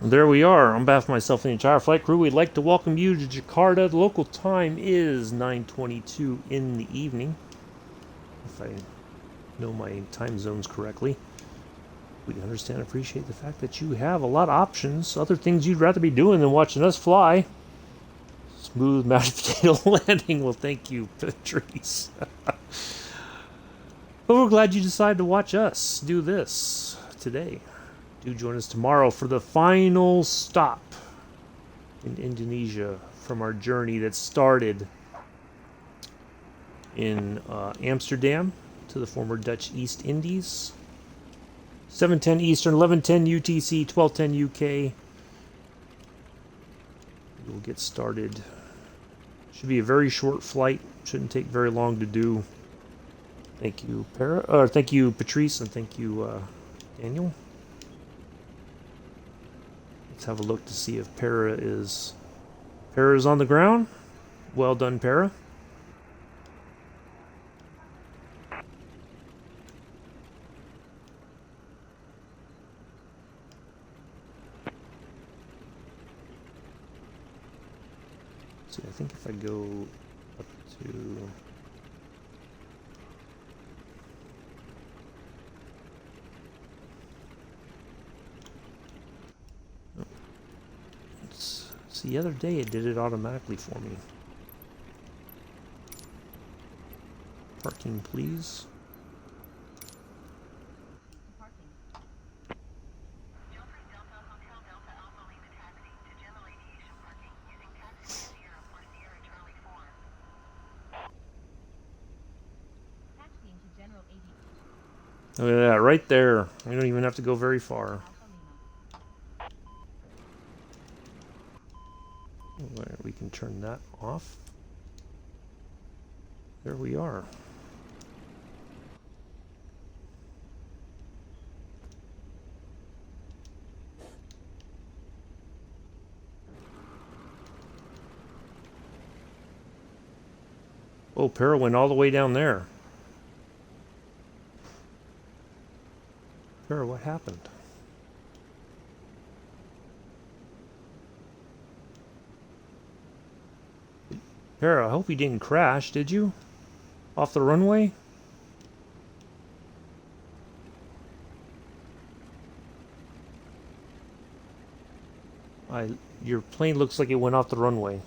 There we are. On behalf of myself and the entire flight crew, we'd like to welcome you to Jakarta. The local time is 9:22 in the evening, if I know my time zones correctly. We understand and appreciate the fact that you have a lot of options, other things you'd rather be doing than watching us fly. Smooth mashed potato landing. Well, thank you, Patrice. But we're glad you decided to watch us do this today. Do join us tomorrow for the final stop in Indonesia from our journey that started in Amsterdam to the former Dutch East Indies. 7:10 Eastern, 11:10 UTC, 12:10 UK. We'll get started. Should be a very short flight. Shouldn't take very long to do. Thank you, thank you, Patrice, and thank you, Daniel. Let's have a look to see if Para is on the ground. Well done, Para. See, I think if I go up to the other day it did it automatically for me. Parking, please. Look at that, right there. We don't even have to go very far. We can turn that off. There we are. Oh, Para went all the way down there. Para, what happened? Para, I hope you didn't crash, did you? Off the runway? Your plane looks like it went off the runway.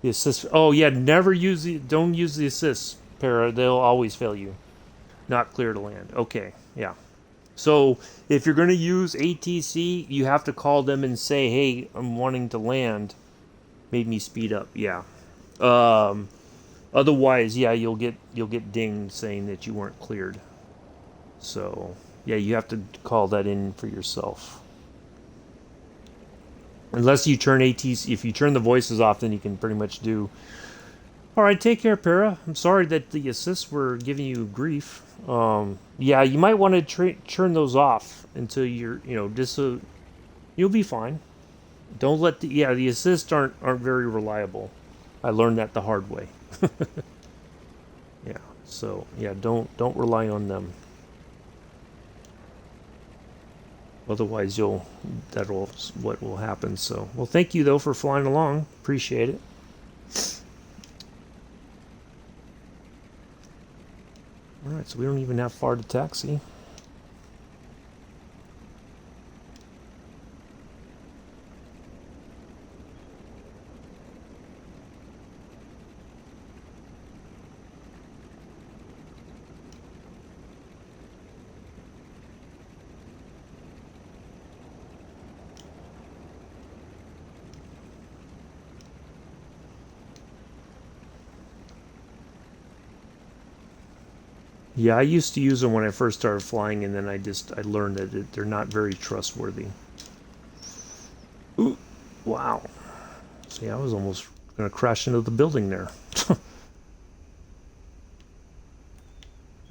The assist. Oh yeah, never use the. Don't use the assist, Para. They'll always fail you. Not clear to land. Okay, yeah. So if you're going to use ATC, you have to call them and say, "Hey, I'm wanting to land. Made me speed up." Yeah. Otherwise, yeah, you'll get dinged saying that you weren't cleared. So yeah, you have to call that in for yourself. Unless you turn ATC, if you turn the voices off, then you can pretty much do. All right, take care, Para. I'm sorry that the assists were giving you grief. Yeah, you might want to turn those off until you're, just so you'll be fine. Don't let the assists aren't very reliable. I learned that the hard way. Yeah, so yeah, don't rely on them. Otherwise, that'll what will happen. So, well, thank you though for flying along. Appreciate it. All right, so we don't even have far to taxi. Yeah, I used to use them when I first started flying, and then I learned that they're not very trustworthy. Ooh, wow. See, I was almost going to crash into the building there. All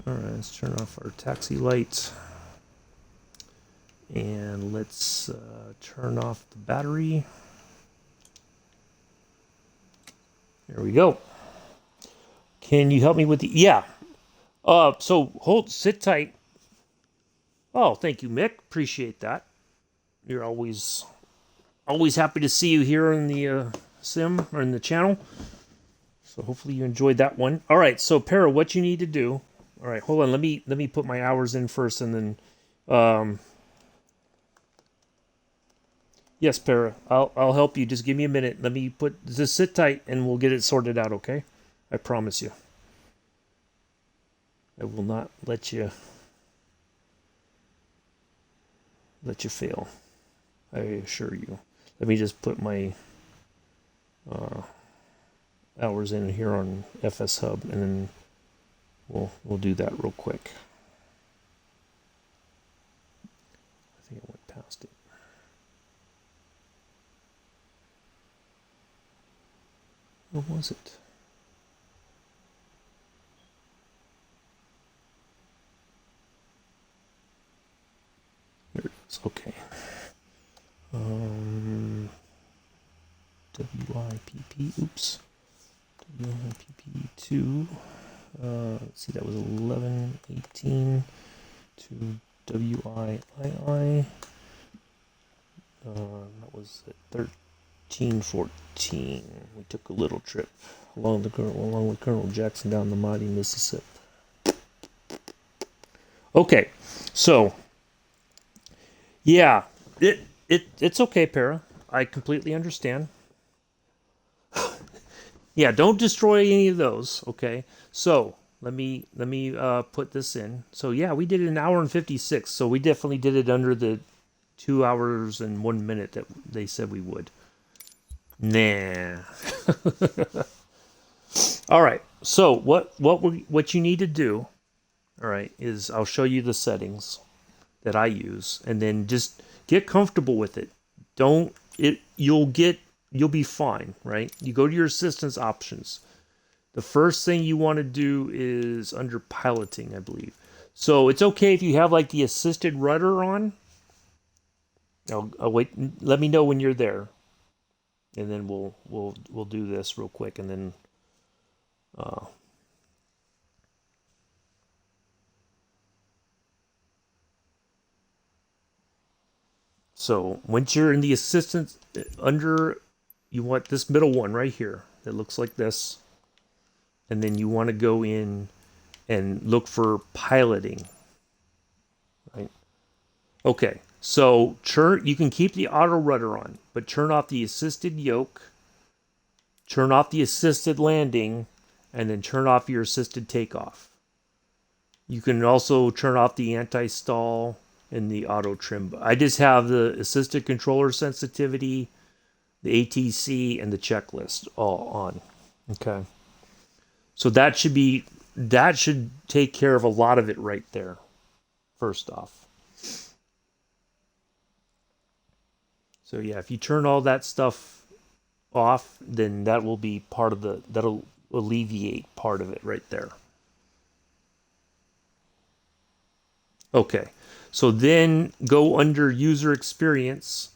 right, let's turn off our taxi lights. And let's turn off the battery. There we go. Can you help me with the... Yeah. So sit tight. Oh, thank you, Mick. Appreciate that. You're always happy to see you here in the sim or in the channel. So hopefully you enjoyed that one. All right, so Para, what you need to do. All right, hold on. Let me put my hours in first, and then Yes, Para. I'll help you. Just give me a minute. Let me just sit tight and we'll get it sorted out, okay? I promise you. I will not let you fail. I assure you. Let me just put my uh, hours in here on FS Hub, and then we'll do that real quick. I think I went past it. What was it? There it is. Okay. WIPP. Oops. WIPP2. Let's see, that was 11:18 to WIII. That was at 13:14. We took a little trip along with Colonel Jackson down the mighty Mississippi. Okay, so yeah, it's okay, Para. I completely understand. Yeah, don't destroy any of those. Okay, so let me put this in. So yeah, we did it an hour and 56. So we definitely did it under the 2 hours and 1 minute that they said we would. Nah. All right. So what you need to do, all right, is I'll show you the settings that I use, and then just get comfortable with it. Don't it you'll be fine, right? You go to your assistance options. The first thing you want to do is under piloting, I believe. So it's okay if you have like the assisted rudder on. I'll wait. Let me know when you're there, and then we'll do this real quick, and then uh, so once you're in the assistance under, you want this middle one right here that looks like this, and then you want to go in and look for piloting, right? Okay, so you can keep the auto rudder on, but turn off the assisted yoke, turn off the assisted landing, and then turn off your assisted takeoff. You can also turn off the anti-stall and the auto trim. I just have the assisted controller sensitivity, the ATC, and the checklist all on. Okay. So that should take care of a lot of it right there. First off. So yeah, if you turn all that stuff off, then that'll alleviate part of it right there. Okay. So then go under user experience,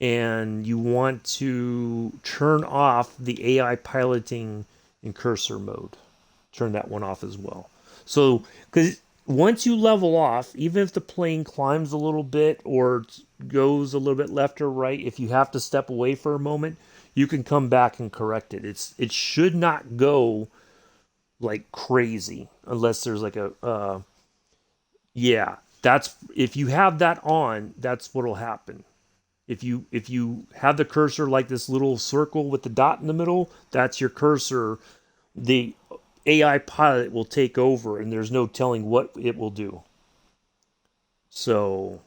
and you want to turn off the AI piloting in cursor mode. Turn that one off as well. So, because once you level off, even if the plane climbs a little bit or goes a little bit left or right, if you have to step away for a moment, you can come back and correct it. It should not go like crazy unless there's like yeah, that's if you have that on, that's what'll happen. If you have the cursor like this little circle with the dot in the middle, that's your cursor. The AI pilot will take over, and there's no telling what it will do. So,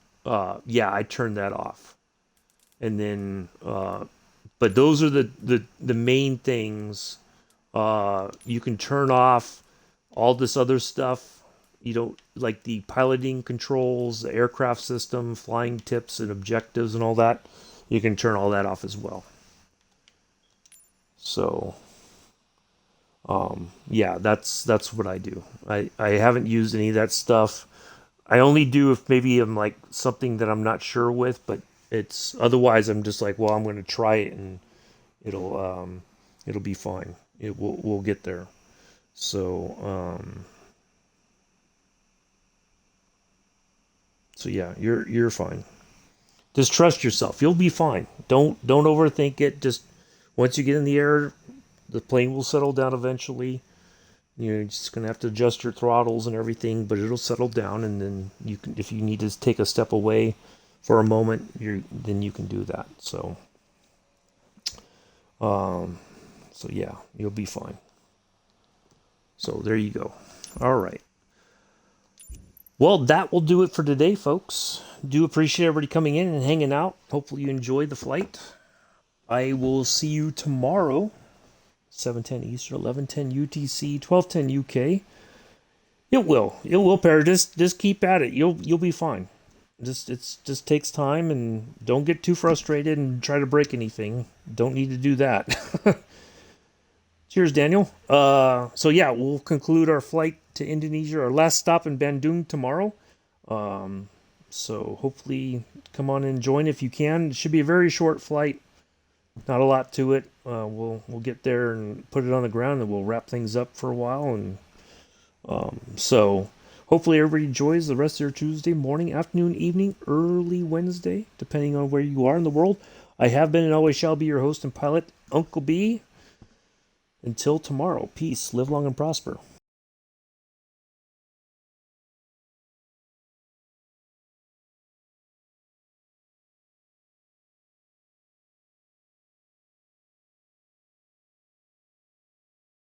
yeah, I turned that off, and then, but those are the main things. You can turn off all this other stuff. You don't like the piloting controls, the aircraft system, flying tips and objectives and all that. You can turn all that off as well. So, yeah, that's what I do. I haven't used any of that stuff. I only do if maybe I'm like something that I'm not sure with, but it's otherwise I'm just like, well, I'm going to try it and it'll be fine. We'll get there. So so yeah, you're fine. Just trust yourself. You'll be fine. Don't overthink it. Just once you get in the air, the plane will settle down eventually. You're just gonna have to adjust your throttles and everything, but it'll settle down, and then you can, if you need to take a step away, for a moment, then you can do that. So yeah, you'll be fine. So there you go. All right. Well, that will do it for today, folks. Do appreciate everybody coming in and hanging out. Hopefully you enjoyed the flight. I will see you tomorrow, 7:10 Eastern, 11:10 UTC, 12:10 UK. It will pair. Just keep at it. You'll be fine. Just takes time, and don't get too frustrated and try to break anything. Don't need to do that. Cheers, Daniel. So yeah, we'll conclude our flight to Indonesia, our last stop in Bandung tomorrow. So hopefully come on and join if you can. It should be a very short flight. Not a lot to it. We'll get there and put it on the ground, and we'll wrap things up for a while. And so hopefully everybody enjoys the rest of their Tuesday morning, afternoon, evening, early Wednesday, depending on where you are in the world. I have been and always shall be your host and pilot, Uncle B. Until tomorrow, peace, live long and prosper.